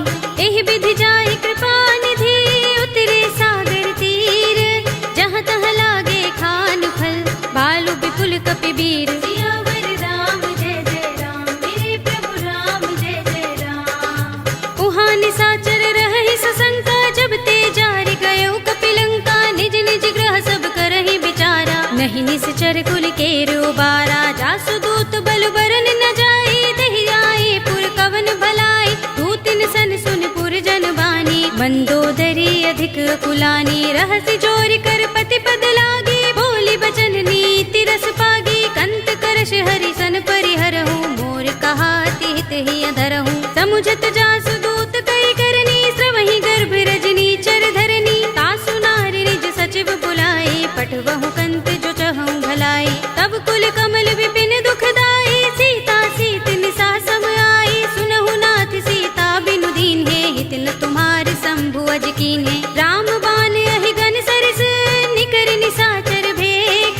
एहि विधि जाहि कृपा निधि उतरे सागर तीर। जहाँ तहाँ लागे खान फल भालु विपुल कपिबीर। सियावर राम जय जय राम मेरे प्रभु राम जय जय राम। उहाँ निसाचर रहहि सशंका जब ते जारि गयो कपिलंका। निज निज ग्रह सब करहि विचारा नहीं निश्चर कुल केर उबारा। जासु दूत बल बरन न जाई देहि आए पुर कवन भलाई। दूतिन सन सुन पुर जन बानी मंदोदरी अधिक कुलानी। रहसि जोरि कर पति पद लागी बोली बचन नीति रस पागी। कंत करश हरि सन परिहरहु मोर कहा तिहित ही अधरहु। समुझत जासु दूत कई करनी श्रवहि गर्भ रजनी चर धरनी। तासु नारि निज सचिव बुलाई पठवहु कंत जो चहु भलाई। तब कुल कमल विपिन दुखदाई सीता सीत निसा सम आई। सुनहु नाथ सीता बिनु दीन्हे हित न तुम्हार शंभु अज कीन्हे। राम बाण अहि गन सरस निकर निसाचर भेक।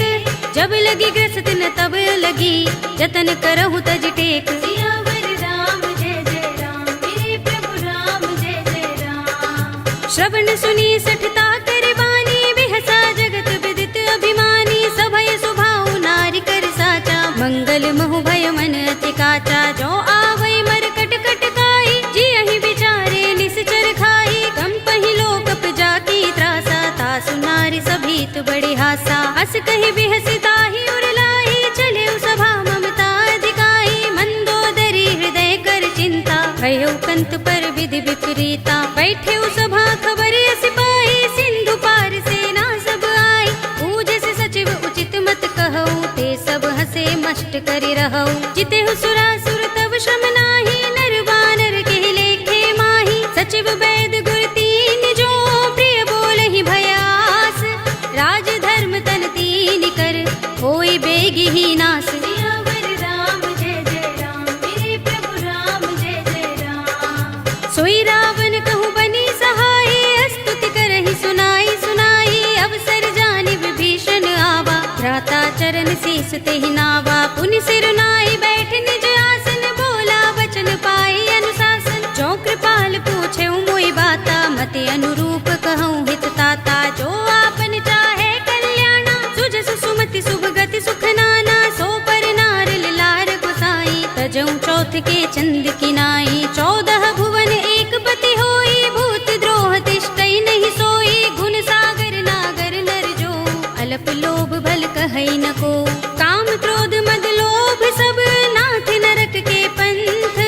जब लगी ग्रस्त न तब लगी जतन करहु तज टेक। सियावर राम जय जय राम मेरे प्रभु राम जय जय राम। श्रवण सुनी सठता कर बानी बिहसा जगत विदित अभिमानी। सभय सुभाउ नारी कर साचा मंगल महु भय मन अति काचा। जो आवै मर कट कट काई जियहि विचारे निश्चर खाई। कंपहि लोकप जाकी त्रासा तासु नारी सभीत बड़ी हासा। हस कहि बिहसि ताहि उर लाई चले सभा ममता अधिकाई। मंदोदरी हृदय कर चिंता भयो कंत पर विधि विपरीता। बैठे सभा खबर सिपाही सिंधु पार सेना सब आई। पूजस सचिव उचित मत कहऊ ते सब हसे मष्ट करि रहऊ। जितेहु सुरासुर तब श्रम नाही नर बानर के लेखे माही। सचिव वैद गुर तीन जो प्रिय बोलहि भयास। राज धर्म तन तीन कर होई बेगी ही नास। सियावर राम जय जय राम मेरे प्रभु राम जय जय राम। सोई रावण कहु बनी सहाय स्तुति करहि सुनाई सुनाई। अवसर जानि विभीषण आवा भ्राता चरण शीस तेहि नावा। पुनि सिर नाई बैठ निज आसन बोला वचन पाई अनुशासन। जो कृपाल पूछे मोहि बाता मति अनुरूप कहूँ हित ताता। जो आपन चाहे कल्याणा सुजस सुमति शुभ गति सुख नाना। सो पर नार लार गोसाई तजऊ चौथ के चंद किनाई। 14 भुवन एक पति होई भूत द्रोह तिष्ठई नहीं सोई। गुण सागर नागर नर जो अल्प लोभ भल कहई न को। काम क्रोध मद लोभ सब नाथ नरक के पंथ।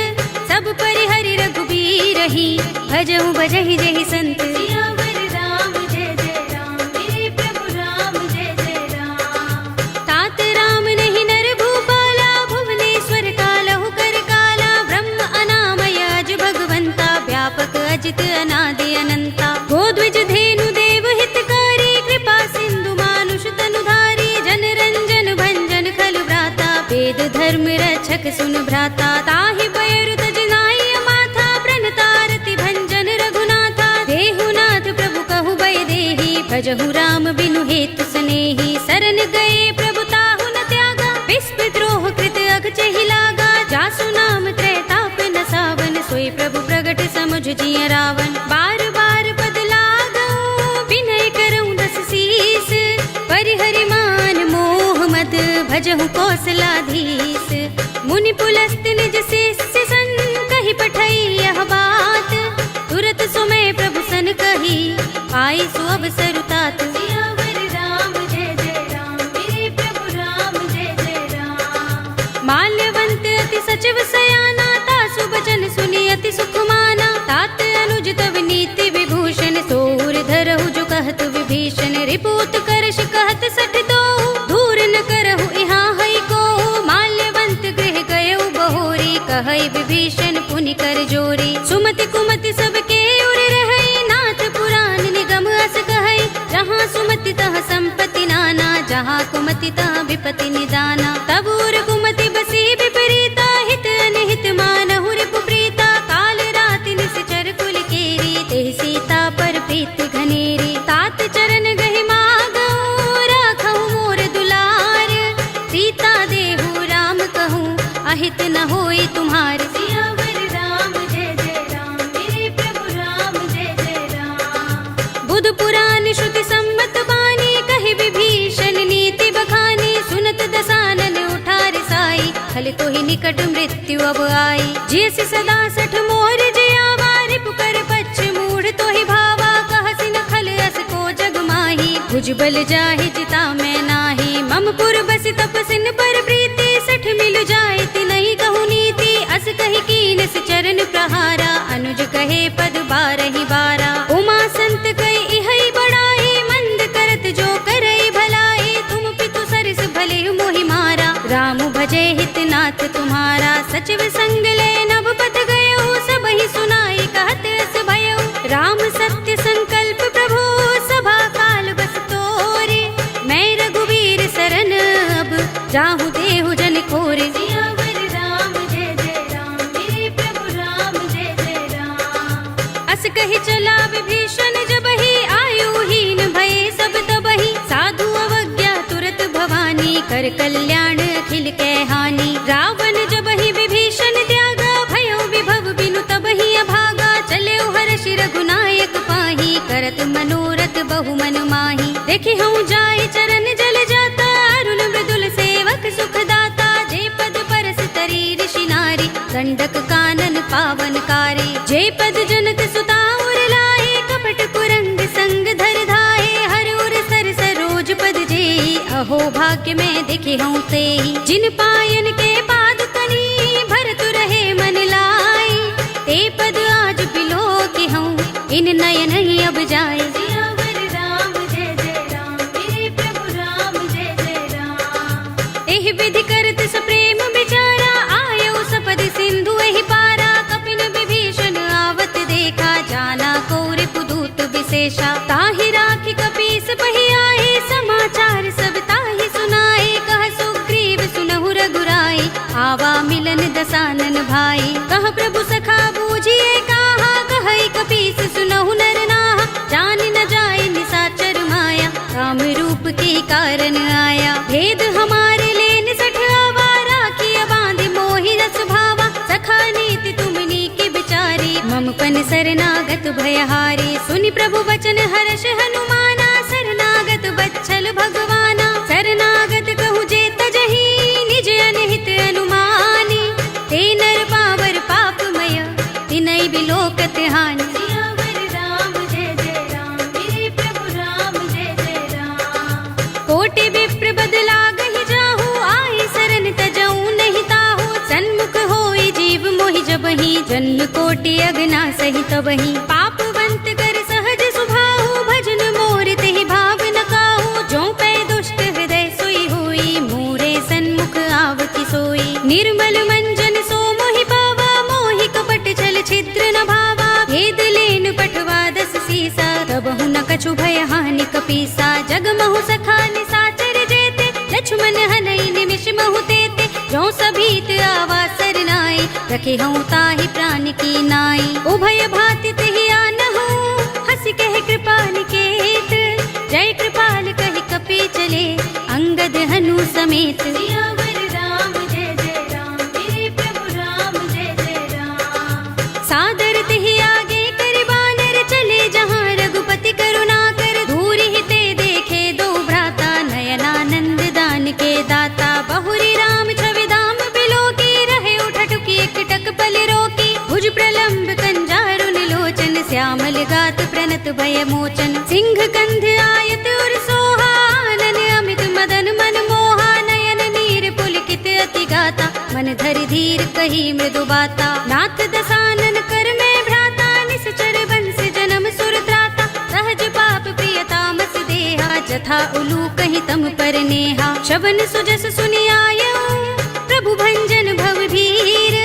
सब परिहरि रघुबीर ही भजहु भजहि जेहि संत। सियावर राम जय जय राम मेरे प्रभु राम जय जय राम। तात राम नहीं नर भूपाला भुवनेश्वर कालहु कर काला। ब्रह्म अनामय अज भगवंता व्यापक अजित अनादि अनंता। गोद्विज धेनु देव हितकारी कृपा सिंधु मानुष तनुधारी। जन रंजन भंजन खल भ्राता वेद धर्म रक्षक सुन भ्राता। ताहि बयरु तज नाई माथा प्रणतारति भंजन रघुनाथा। देहु नाथ प्रभु कहु भय देहि भजहु राम बिनु हेतु सनेहि। शरण गए प्रभु ताहु न त्यागा विस्प द्रोह कृत अघचहि लागा। जासु नाम त्रैताप न सावन सोई प्रभु प्रगट समुझ जिय रावण। बार बार पद लागऊ विनय करऊँ दस शीस। परिहरि मान मोह मद भजहु कौशलाधीश। मुनि पुलस्त निज शिष्य सन कहि पठई यह बात। तुरत सुमय प्रभु सन कही पाई सु अवसर तात। सियावर राम जय जय राम मेरे प्रभु राम जय जय राम। माल्यवंत अति सचिव सयाना तासु बचन सुनि अति सुख माना। तात अनुज तव नीति विभूषण सोर धरहु जो कहत विभीषण। रिपुत करश कहत सठ दो दूर न करहु यहाँ हई को। माल्यवंत गृह गयउ बहोरी कहई विभीषण पुनि कर जोरी। सुमति कुमति सबके उर रहई नाथ पुराण निगम अस कहई। जहाँ सुमति तह संपत्ति नाना जहाँ कुमति तहाँ विपति निदाना। तब उर कुमति बसी विपरीता, हित अनहित मानहु रिपु प्रीता। काल राति निश्चर कुल केरी, तेहि सीता पर प्रीत घनेरी। तात चरण गहि मागहु, राखहु मोर दुलार। सीता देहु राम कहूँ, अहित न होई तुम्हार। सियावर राम जय जय राम, मेरे प्रभु राम जय जय राम। बुध पुराण श्रुति सम्मत बानी, कहि विभीषण नीति बखानी। सुनत दसानन उठार साई, खल तो ही निकट मृत्यु अब आई। जियस सदा सठ मोर जियावा, रिपु कर पच्छ मूढ़ तो ही भावा। कहसि न खल अस को जग माही, भुजबल जाहि जिता मैं नाही। मम पुर बसि तपसिन पर प्रीति, सठ मिल जाए तिनहि कहु नीति। अस कहि कीनस चरण प्रहारा, अनुज कहे पद बारहि बारा। उमा संत कहि इहै बड़ाई, मंद करत जो करई भलाई। तुम पितु सरस भले मोहि मारा, राम भजे हित नाथ तुम्हारा। सचिव संग ले नभ पथ गयो, सबहि सुनाई कहत अस भयो। राम सत्य संकल्प प्रभु, सभा काल बस तोरे। मैं रघुवीर सरन अब, जाहु देहु जन खोरे। सियावर राम जय जय राम, मेरे प्रभु राम जय जय राम। अस कहि चला विभीषण जबहि, आयुहीन भये सब तबहि। साधु अवज्ञा तुरत भवानी, कर कल्याण अखिल कै हानि। रावण जबहि विभीषण त्यागा, भयो विभव बिनु तबहि अभागा। चले हर्ष रघुनायक पाही, करत मनोरथ बहु मन माही। देखि हूँ जाय चरण जल जाता, अरुण मृदुल सेवक सुख दाता। जे पद परस तरी ऋषि नारी, दंडक कानन पावन कारी। जे पद जनक सुता उर लाए, कपट कुरंग संग धर धाए। हर उर सर सरोज पद जेहि, अहो भाग्य में देखे हूँ तेहि। जिन पायन के पाद कनी, भरत रहे मन लाई। ते पद आज बिलो के हूँ, इन नयन ही अब जाए। सियावर राम जय जय राम, मेरे प्रभु राम जय जय राम। एहि विधि करत सप्रेम विचारा, आयो सपद सिंधु एहि पारा। कपिन विभीषण आवत देखा, जाना को रिपुदूत विशेषा। ताहि राखी कपीस पहि आए, समाचार सब ताहि सुनाए। कह सुग्रीव सुनहु रघुराई, आवा मिलन दसानन भाई। कह प्रभु सखा बूझिए काहा, कहई कपीस सुनहु नर नाहा। जान न जाए निसाचर माया, राम रूप के कारण आया। भेद हमारे लेन सठ आवा, राखिया बांधि मोहि रस भावा। सखा नीति तुमनी के बिचारी, मम पन शरणागत भयहारी। सुनि प्रभु वचन हर्ष हनुमाना, शरणागत बच्छल भगवाना। शरणागत कहु जे तजहि, निज अनहित अनुमानी। ते नर पावर पापमय, तिनहि बिलोकत हानि। सियावर राम जय जय राम, मेरे प्रभु राम जय जय राम। कोटि विप्र बदला गहि जाहु, आई शरण तजऊ नहीं ताहु। सन्मुख होई जीव मोहि जबहि, जन्म कोटि अगना सहि तबहि। पापवंत कर सहज सुभाहु, भजन मोर तेहि भाव न काहू। जो पै दुष्ट हृदय सोई होई, मोरे सन्मुख आवति सोई। निर्मल मंजन सो मोहि पावा, मोहि कपट छल छिद्र न भावा। भेद लेन पठवा दस सीसा, तबहु न कछु भय हानि कपीसा। जग महु सखा निसाचर जेते, लक्ष्मण हनई निमिष महु तेते। जो सभीत आवा सरनाई, रखे हूँ ताहि प्राण की नाई। उभय भाति तेहि आनहु, हंसी कहे कृपा निकेत। जय कृपाल कहि कपि चले, अंगद हनु समेत। सियावर राम जय जय राम, मेरे प्रभु राम जय जय राम। सादर तेहि आगे करि बानर, चले जहाँ रघुपति करुणा कर। दूरि ही ते देखे दो भ्राता, नयनानंद दान के दाता। बहुरी राम छवि धाम बिलोकी, रहे उठटुकी एकटक पल रोकी। भुज प्रलंब कंजारुन लोचन, श्यामल गात प्रणत भय मोचन। सिंह कंध आयत उर सोहा, आनन अमित मदन मन मोहा। नयन नीर पुलकित अति गाता, मन धरि धीर कही मृदु बाता। नाथ दसानन कर में भ्राता, निश्चर बंस जन्म सुर त्राता। सहज पाप प्रिय तामस देहा, जथा उलू कहि तम पर नेहा। शबन सुजस सुनि आयऊ, प्रभु भंजन भव भीर।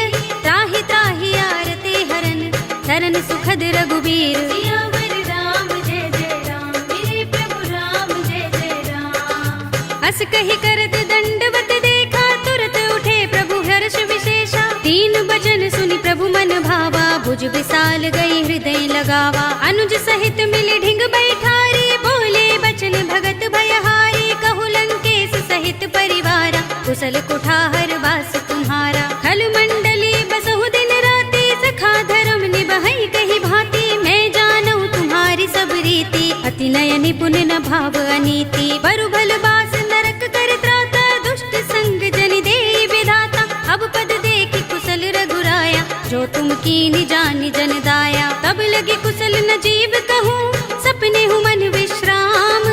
त्राहि त्राहि आरते हरन, शरण सुखद रघुबीर। सियावर राम जय जय राम, मेरे प्रभु राम जय जय राम। अस कही करत दंडवत देखा, तुरत उठे प्रभु हर्ष विशेषा। तीन बचन सुनि प्रभु मन भावा, भुज विशाल गई हृदय लगावा। अनुज सहित मिले ढिंग बैठारी, बोले बचन भगत भयहारी। कहु लंकेश सहित परिवारा, कुशल कुठार वास तुम्हारा। खल मंडली बसहु दिन राति, सखा धर्म निबहै कही भांति। मैं जानऊ तुम्हारी सब रीति, अति नय निपुण न भाव अनीति। बरु भल बास नरक कर त्राता, दुष्ट संग जन देई विधाता। अब पद देखि कुशल रघुराया, जो तुम कीनि जानि जन दाया। तब लगे कुशल न जीव कहूँ, सपने हूँ मन विश्राम।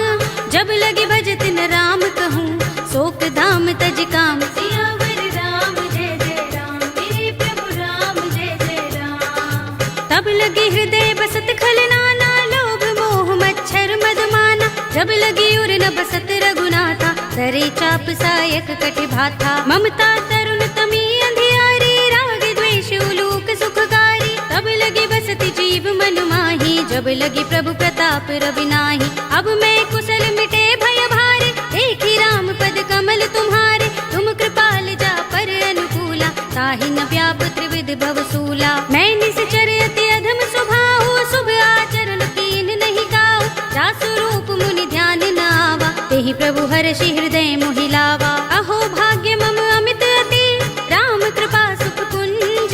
जब लगे भजत न राम कहूँ, शोक धाम तज काम। सियावर राम जय जय राम, मेरे प्रभु राम जय जय राम। तब लगे हृदय बसत खल नाना, लोभ मोह मच्छर मद माना। जब लगी उर न बसत रघुनाथा, धरे चाप सायक कटि भाथा। ममता तरुण तमी अंधियारी, राग द्वेष उलूक सुखकारी। तब लगी बसति जीव मन माही, जब लगी प्रभु प्रताप रवि नाही। अब मैं कुशल मिटे भय भारे, देखी राम पद कमल तुम्हारे। तुम कृपाल जा पर अनुकूला, ताहि न व्याप त्रिविध भवसूला। मैं निश्चर अति अधम स्वभाव, शुभ आचरण कीन नहीं काऊ। रासु रूप मुनि ध्यान न आवा, तेहि प्रभु हर्षि हृदय मोहि लावा। अहो भाग्य मम अमित अति, राम कृपा सुख कुंज।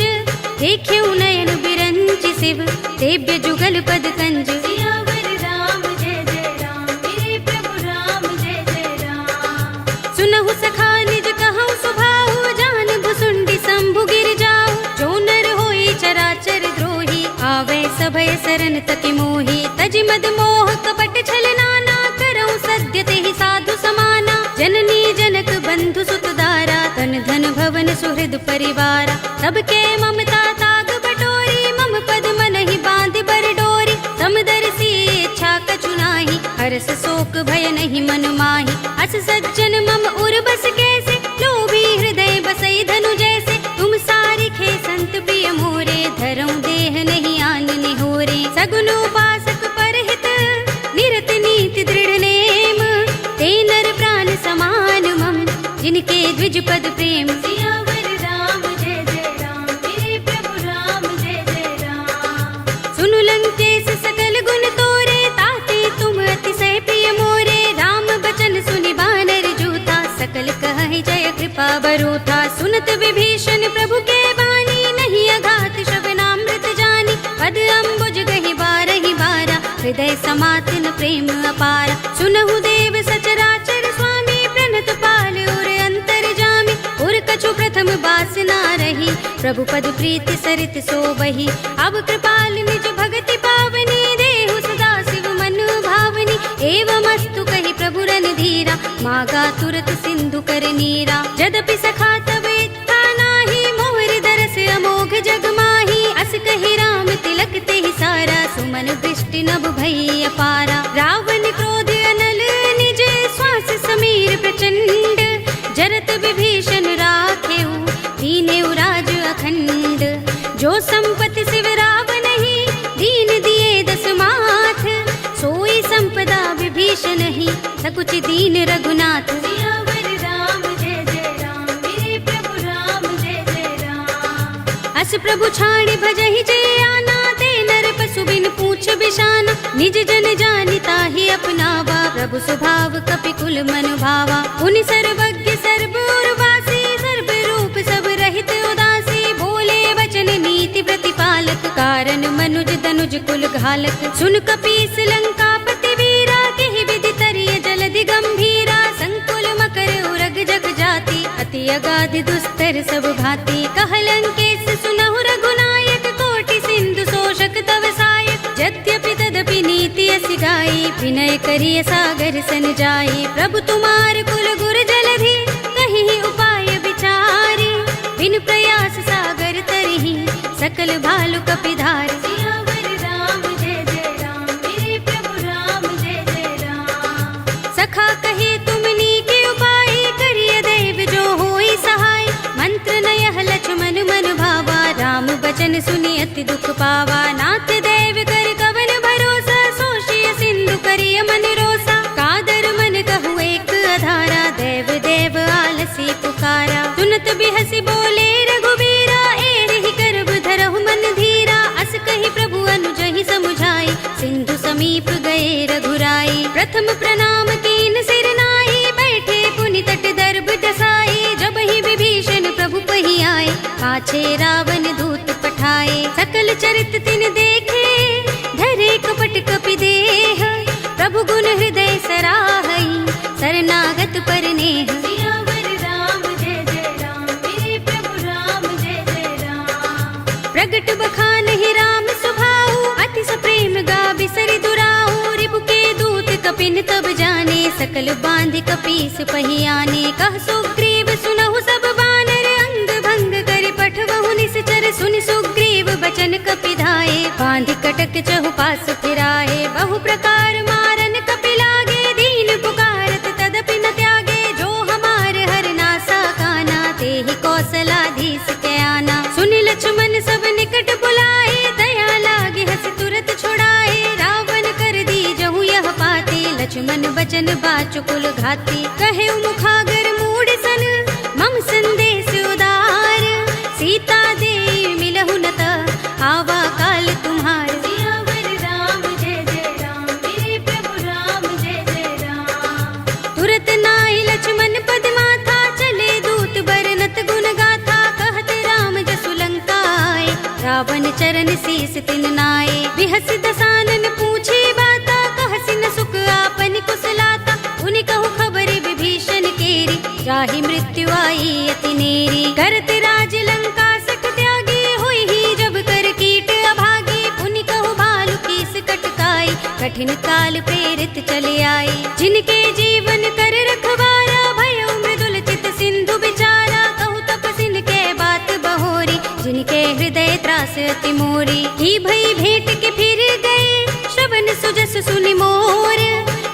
देख्यऊ नयन बिरंचि शिव, सेव्य जुगल पद कंज। सियावर राम जय जय राम, मेरे प्रभु राम जय जय राम। सुनहु सखा निज कहऊँ सुभाऊ, जान भुसुंडी शंभु गिर जाऊ। जो नर होई चराचर द्रोही, आवे सभय सरन तति मोही। तजि मद मोह कपट छल नाना, करऊँ सद्य तेहि साधु समाना। जननी जनक बंधु सुत दारा, तन धन भवन सुहृद परिवारा। सबके ममता ताग बटोरी, मम पद मन ही बांध बर डोरी। समदर्शी इच्छा कछु नाही, हरस शोक भय नहीं मन माही। अस सज्जन मम उर बस कैसे, लोभी हृदय बसई धनु जैसे। तुम सारिखे संत प्रिय मोरे, धरऊँ देह नहीं आन निहोरे। सगुन उपासक परहित, निरत नीति दृढ़ नेम। ते नर प्राण समान मम, जिनके द्विज पद प्रेम। सियावर राम जय जय राम, मेरे प्रभु राम जय जय राम। सुनु लंकेश सकल गुण तोरे, ताते तुम अतिशय प्रिय मोरे। राम बचन सुनि बानर जूथा, सकल कहहि जय कृपा बरूथा। सुनत विभीषण प्रभु के बानी, नहीं अघात श्रवणामृत जानी। पद अम्बुज गहि बारहि बारा, हृदय समातिन प्रेम अपारा। सुनहु देव सचराचर स्वामी, प्रणत पाल उर अंतर जामी। उर कछु प्रथम बासना रही, प्रभु पद प्रीति सरित सोबही। अब कृपाल निज भगति पावनी, देहु सदा शिव मन भावनी। एवमस्तु कहि प्रभु रणधीरा, मागा तुरत सिंधु कर नीरा। जदपि सखा तब इच्छा नाही, मोहर दरस अमोघ जग माही। अस कहि राम तिलक तेहि सारा, सुमन वृष्टि नभ भई अपारा। रावण क्रोध अनल निज, श्वास समीर प्रचंड। जरत विभीषण राखेऊ, दीनेऊ राज अखंड। जो संपत्ति शिव रावण ही, दीन दिए दस माथ। सोई संपदा विभीषण ही, सकुच दीन रघुनाथ। सियावर राम जय जय राम, मेरे प्रभु राम जय जय राम। अस प्रभु छाड़ भजहि जय आना, ते नर पशु बिन पूछ बिशाना। निज जन जानिता ही अपनावा, प्रभु स्वभाव कपि कुल मन भावा। उनि सर्वज्ञ सर्व उर्वासी, सर्व रूप सब रहित उदासी। बोले वचन नीति प्रतिपालक, कारण मनुज तनुज कुल घालक। सुन कपीस लंकापति वीरा, केहि विधि तरिय जलधि गंभीरा। संकुल मकर उरग जग जाति, अति अगाध दुस्तर सब भांति। कह लंकेश सुनहु रघुनायक, कोटि सिंधु शोषक तव सायक। यद्यपि तदपि नीति असि गाई, विनय करिय सागर सन जाई। प्रभु तुमार कुल गुर जलधि, कहि उपाय विचारी। बिन प्रयास सागर तरहि, सकल भालु कपिधारी। सियावर राम जय जय राम, मेरे प्रभु राम जय जय राम। सखा कहे तुमनी के उपाय, करिय दैव जो होई सहाय। मंत्र नयह लक्ष्मण मन भावा, राम बचन सुनि अति दुख पावा। नाथ दैव कर कवन भरोसा, सोषिय सिंधु करिय मन रोसा। कादर मन कहु एक अधारा, सुनत बिहसी बोले रघुबीरा, एहि करब धरहु मन धीरा। अस कहि प्रभु अनुजहि समुझाई, सिंधु समीप गए रघुराई। प्रथम प्रणाम कीन सिर नाई, बैठे पुनि तट दर्भ दसाई। जब ही विभीषण प्रभु पहि आए, पाछे रावण दूत पठाए। सकल चरित तिन देखे, धरे कपट कपि देह। प्रभु गुण हृदय सराहई, शरणागत पर नेह। सियावर राम जय जय राम, मेरे प्रभु राम जय जय राम। प्रगट बखानहि राम सुभाऊ, अति सप्रेम गाबि सरि दुराऊ। रिपु के दूत कपिन तब जाने, सकल बांधि कपीस पहि आने। कह सुग्रीव सुनहु सब बानर, अंग भंग करि पठवहु निश्चर। सुनि सुग्रीव बचन कपि धाये, बांधि कटक चहुपास फिराए। बहु प्रकार मारन कपि लागे, दीन पुकारत तदपि न त्यागे। जो हमार हरनासा काना, तेहि कौशलाधीश के आना। सुनि लक्ष्मण सब निकट बुलाए, दया लागे हस तुरत छुड़ाए। रावण कर दी जहु यह पाते, लक्ष्मण बचन बाचुकुल घाती। कहे मुखागर मूढ़ सन, मम संदेश उदार। सीता दे मिलहु न त, आवा काल तुम्हार। सियावर राम जय जय राम, मेरे प्रभु राम जय जय राम। तुरत नाई लक्ष्मण पद माथा, चले दूत बरनत गुण गाथा। कहत राम जसु लंका आए, रावण चरण शीस तिन नाए। बिहस दसानन पूछे बाता, कहसि न सुख आपन कुशलाता। उनि कहु खबर विभीषण केरी, जाहि मृत्यु आई अति नेरी। करत राज लंका सठ त्यागी, हुई ही जब कर कीट अभागी। पुनि कहु भालु कीस कटकाई, कठिन काल प्रेरित चले आई। जिनके जीवन कर रखवारा, भयउ मृदुल चित सिंधु बिचारा। कहु तपसिन के बात बहोरी, जिनके हृदय त्रास अति मोरी। की भई भेंट के फिर गए, श्रवण सुजस सुनि मोर।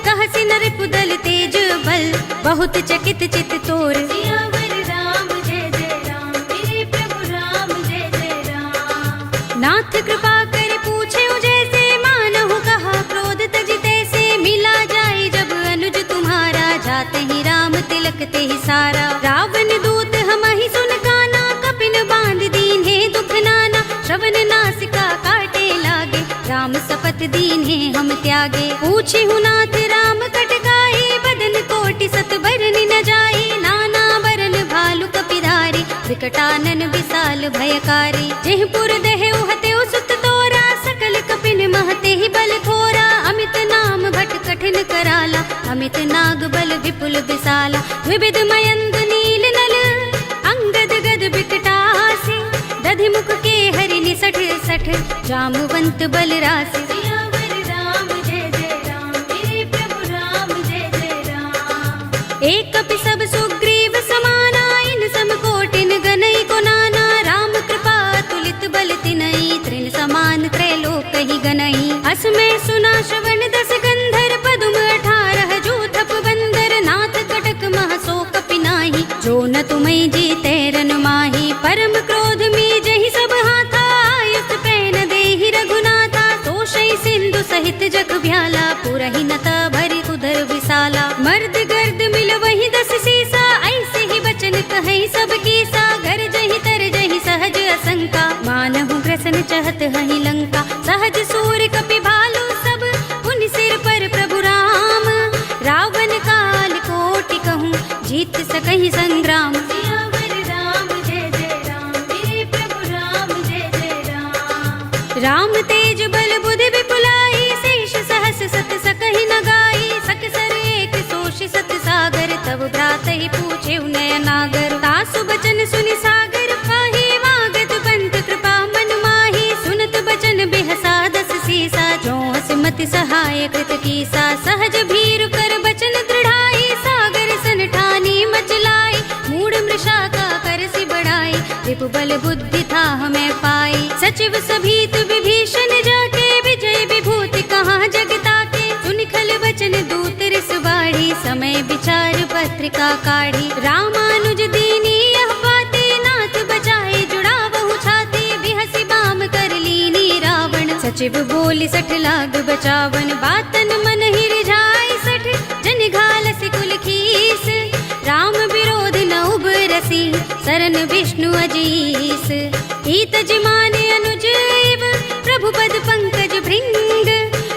कहसि नर पुदल तेज बल, बहुत चकित चित तोर। सियावर राम जय जय राम, मेरे प्रभु राम जय जय राम। नाथ कृपा कर पूछे जैसे, मानहु कहा क्रोध तज तैसे। मिला जाए जब अनुज तुम्हारा, जाते ही राम तिलक ते ही सारा। रावण दूत हमहि सुन काना, कपिन बांध दीन्हे दुख नाना। श्रवण नासिका काटे लागे, राम सपत दीन्हे हम त्यागे। पूछे नाथ राम कटकाई, बदन कोटि सत बरनि न जाई। नाना बरन भालु कपिधारी, विकटानन विशाल भयकारी। जेहपुर दहेउ हतेउ सुत तोरा, सकल कपिन महते ही बल थोरा। अमित नाम भट कठिन कराला, अमित नाग बल विपुल विशाला। विविध मयंग नील नल, अंगद गद बिकटासी। दधि मुख के हरि निसठ सठ, जामवंत बल राशि। सियावर राम जय जय राम, मेरे प्रभु राम जय जय राम। एक कपि सब सुग्रीव समाना, इन सम कोटिन गनई को नाना। राम कृपा तुलित बल तिनई, त्रिन समान त्रैलोक ही गनई। अस में सुना श्रवण दस गंधर, पदुम 18 जूथप बंदर। नाथ कटक मह सो कपि नाही, जो न तुम्हें जीते रन माही। परम क्रोध में जहि सब हाथा, आयुष पैन देहि रघुनाथा। तोषै सिंधु सहित जग भ्याला, पुरहि नता भरि उदर विशाला। मर्द गर्द मिल वही 10 सीसा, ऐसे ही बचन कहे सब कीसा। घर जहि तर जहि सहज असंका, मानहु ग्रसन चहत हहि लंका। सहज सूर कपि भालु सब, पुनि सिर पर प्रभु राम। रावण काल कोटि कहूँ, जीत सकहि संग्राम। सियावर राम जय जय राम, मेरे प्रभु राम जय जय राम। राम तेज बल बुद्धि विपुलाई, शेष सहस सत सकहि न गाई। सकसर एक सोष सत सागर, तब भ्रात ही पूछे नयनागर। तासु बचन सुनि सागर पाही, वागत पंत कृपा मन माही। सुनत बचन बिहसा 10 सीसा, जो मति सहाय कृत कीसा। सहज भीरु कर बचन दृढ़ाई, सागर सन ठानी मचलाई। मूढ़ मृषा का करसि बढ़ाई, रिपु बल बुद्धि था हमें पाई। सचिव सभीत विभीषण जाके, विजय विभूति कहाँ जगता के। सुनि खल वचन दूत रिस बाढ़ी, समय विचार पत्रिका काढ़ी। रामानुज दीनी यह पाते, नाथ बचाए जुड़ावहु छाती। बिहसि बाम कर लीनी रावण, सचिव बोली 60 लाग बचावन। बातन मन ही रिझाई 60, जन घालसि कुल खीस। राम विरोध न उबर तुलसी सरन विष्णु अजीस। ईत जिमान अनुज इव प्रभु पद पंकज भृंग।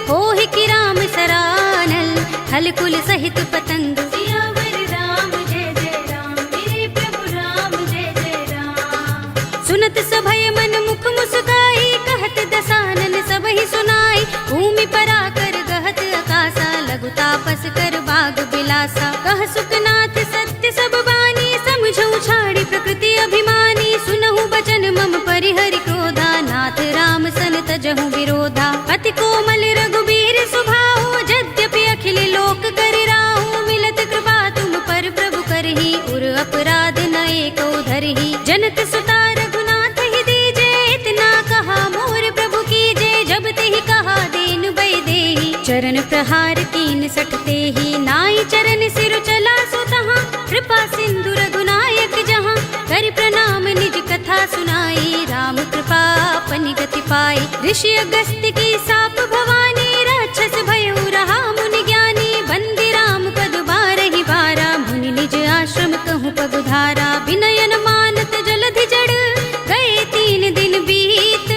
होहि कि राम सरानल हल कुल सहित पतंग। सियावर राम जय जय राम, मेरे प्रभु राम जय जय राम। सुनत सभय मन मुख मुस्काई, कहत दसानन सबहि सुनाई। भूमि पराकर गहत आकाशा, लघु तापस कर बाग बिलासा। कह सुखनाथ सत्य सब बानी, समझौ छाड़ी प्रकृति अभिमानी। सुनहु बचन मम परिहरि क्रोधा, नाथ राम सन तजहु विरोधा। अति कोमल रघुबीर सुभाऊ, यद्यपि अखिल लोक कर राहु। मिलत कृपा तुम पर प्रभु करही, उर अपराध न एको धरही। जनक सुता रघुनाथ ही दीजे, इतना कहा मोर प्रभु कीजे। जब तेहि कहा दीन बै देहि, चरण प्रहार कीन सठते ही। नाई चरण सिर चला सो तहाँ, कृपा सिंधु रघुनायक जहाँ। कर प्रणाम निज कथा सुनाई, राम कृपा अपनी गति पाई। ऋषि अगस्त्य की साप भवानी, राक्षस भयउ रहा मुनि ज्ञानी। बंदी राम पद बारहि बारा, मुनि निज आश्रम कहूँ पगुधारा। विनयन मानत जलधि जड़, गए 3 दिन बीत।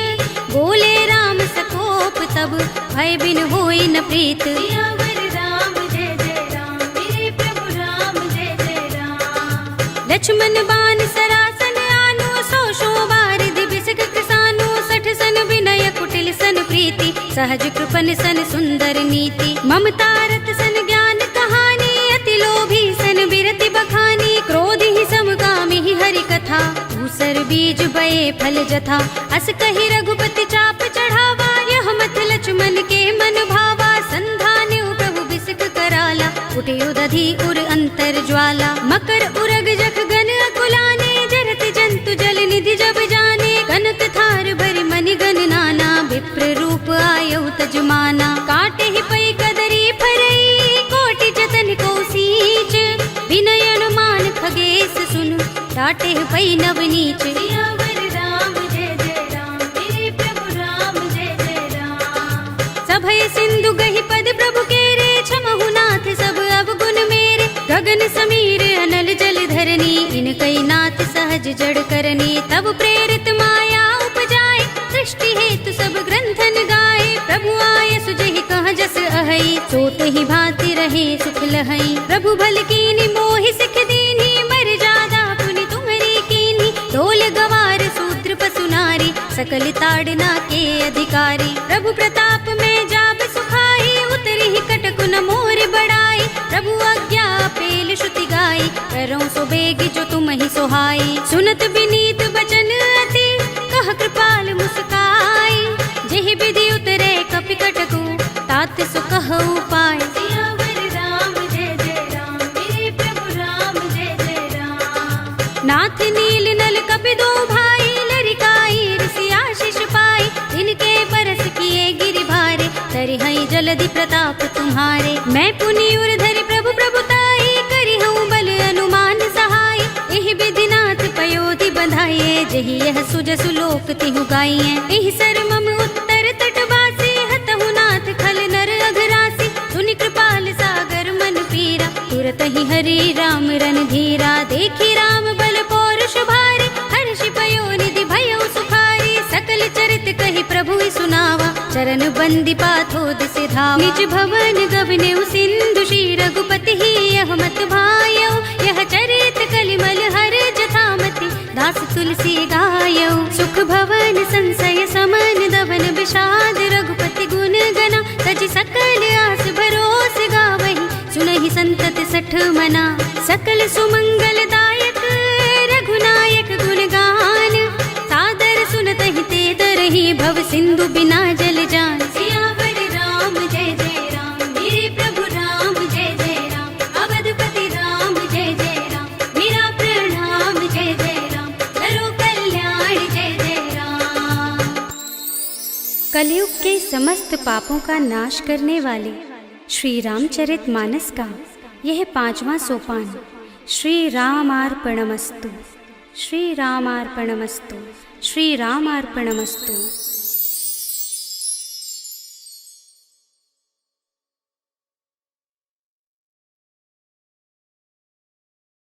बोले राम सकोप तब, भय बिन होई न प्रीत। सियावर राम जय जय राम, मेरे प्रभु राम जय जय राम। लक्ष्मण बान सरासन आनो, 100 बारिधि बिसक कृसानो। 60 सन विनय कुटिल सन प्रीति, सहज कृपन सन सुंदर नीति। ममता रत सन ज्ञान कहानी, अति लोभी सन बिरति बखानी। क्रोध ही समकामी ही हरि कथा, धूसर बीज बये फल जथा। अस कहि रघुपति चाप चढ़ावा, यह मत लक्ष्मण के मन भावा। संधान्यु प्रभु बिसक कराला, उठे उदधि उर अंतर ज्वाला। मकर उरग जख गन अकुलाने, जरत जंतु जल निधि जब जाने। कनक थार भरि मनि गन नाना, विप्र रूप आयौ तजमाना। काटे ही पै कदरी फरई, कोटि जतन को सींच। विनयन मान खगेश सुन, डाटे ही पै नवनीच। सियावर राम जय जय राम, मेरे प्रभु राम जय जय राम। सभय सिंधु गहि पद प्रभु केरे, क्षमहु नाथ सब अवगुण मेरे। गगन समीर अनल जल धरनी, इनकई नाथ सहज जड़ करनी। तब प्रेरित माया उपजाए, सृष्टि हेतु सब ग्रंथन गाए। प्रभु आय सुजहि कह जस अहै, सोत ही भांति रहे सुख लहै। प्रभु भल कीनी मोहि सिख दीनी, मर जादा पुनि तुम्हरी कीनी। ढोल गवार सूत्र पसु नारी, सकल ताड़ना के अधिकारी। प्रभु प्रताप में जाब सुखाई, उतरी ही कटक न मोर बड़ाई। प्रभु आज्ञा पेल श्रुति गाई, करऊं सो बेग जो तुम ही सोहाई। सुनत विनीत बचन अति, कह कृपाल मुस्काई। जेहि विधि उतरे कपि कटकु, तात सो कहु पाय। सियावर राम जय जय राम, मेरे प्रभु राम जय जय राम। नाथ नील नल कपि दो भाई, लरिकाई ऋषि आशीष पाई। इनके परस किए गिरि भारे, तरि हई जलधि प्रताप तुम्हारे। मैं पुनि उर धरि प्रभु प्रभुताई, करि हूँ बल अनुमान सहाय। एहि विधि नाथ पयोधि बंधाइए, जहि यह सुजसु लोक तिहु गाइए। एहि सर मम उत्तर तटवासी, हतहु नाथ खल नर अघरासी। सुनि कृपाल सागर मन पीरा, तुरत ही हरि राम रन धीरा। देखी राम बल पौरुष भारी, हर्षि पयो निधि भयउ सुखारी। सकल चरित कहि प्रभु ही सुनावा, चरण बंदी पाथोद से धावा। निज भवन गवनेउ सिंधु, श्री रघुपति ही यह मत भायौ। यह चरित कलिमल हर जथामति, दास तुलसी गायौ। सुख भवन संशय समन, दवन विषाद रघुपति गुण गना। तजि सकल आस भरोस गावहि, सुनहि संतत 60 मना। सकल सुमंगल दायक रघुनायक गुण गान, सादर सुनतहि ते तरहि भव सिंधु बिना जल जान। सियावर राम जय जय राम, मेरे प्रभु राम जय जय राम। अवधपति राम जय जय राम, मेरा प्रणाम जय जय राम। करो कल्याण जय जय राम। कलयुग के समस्त पापों का नाश करने वाले श्री रामचरितमानस का यह 5वां सोपान श्री रामार्पणमस्तु, श्री रामार्पणमस्तु, श्री रामार्पणमस्तु।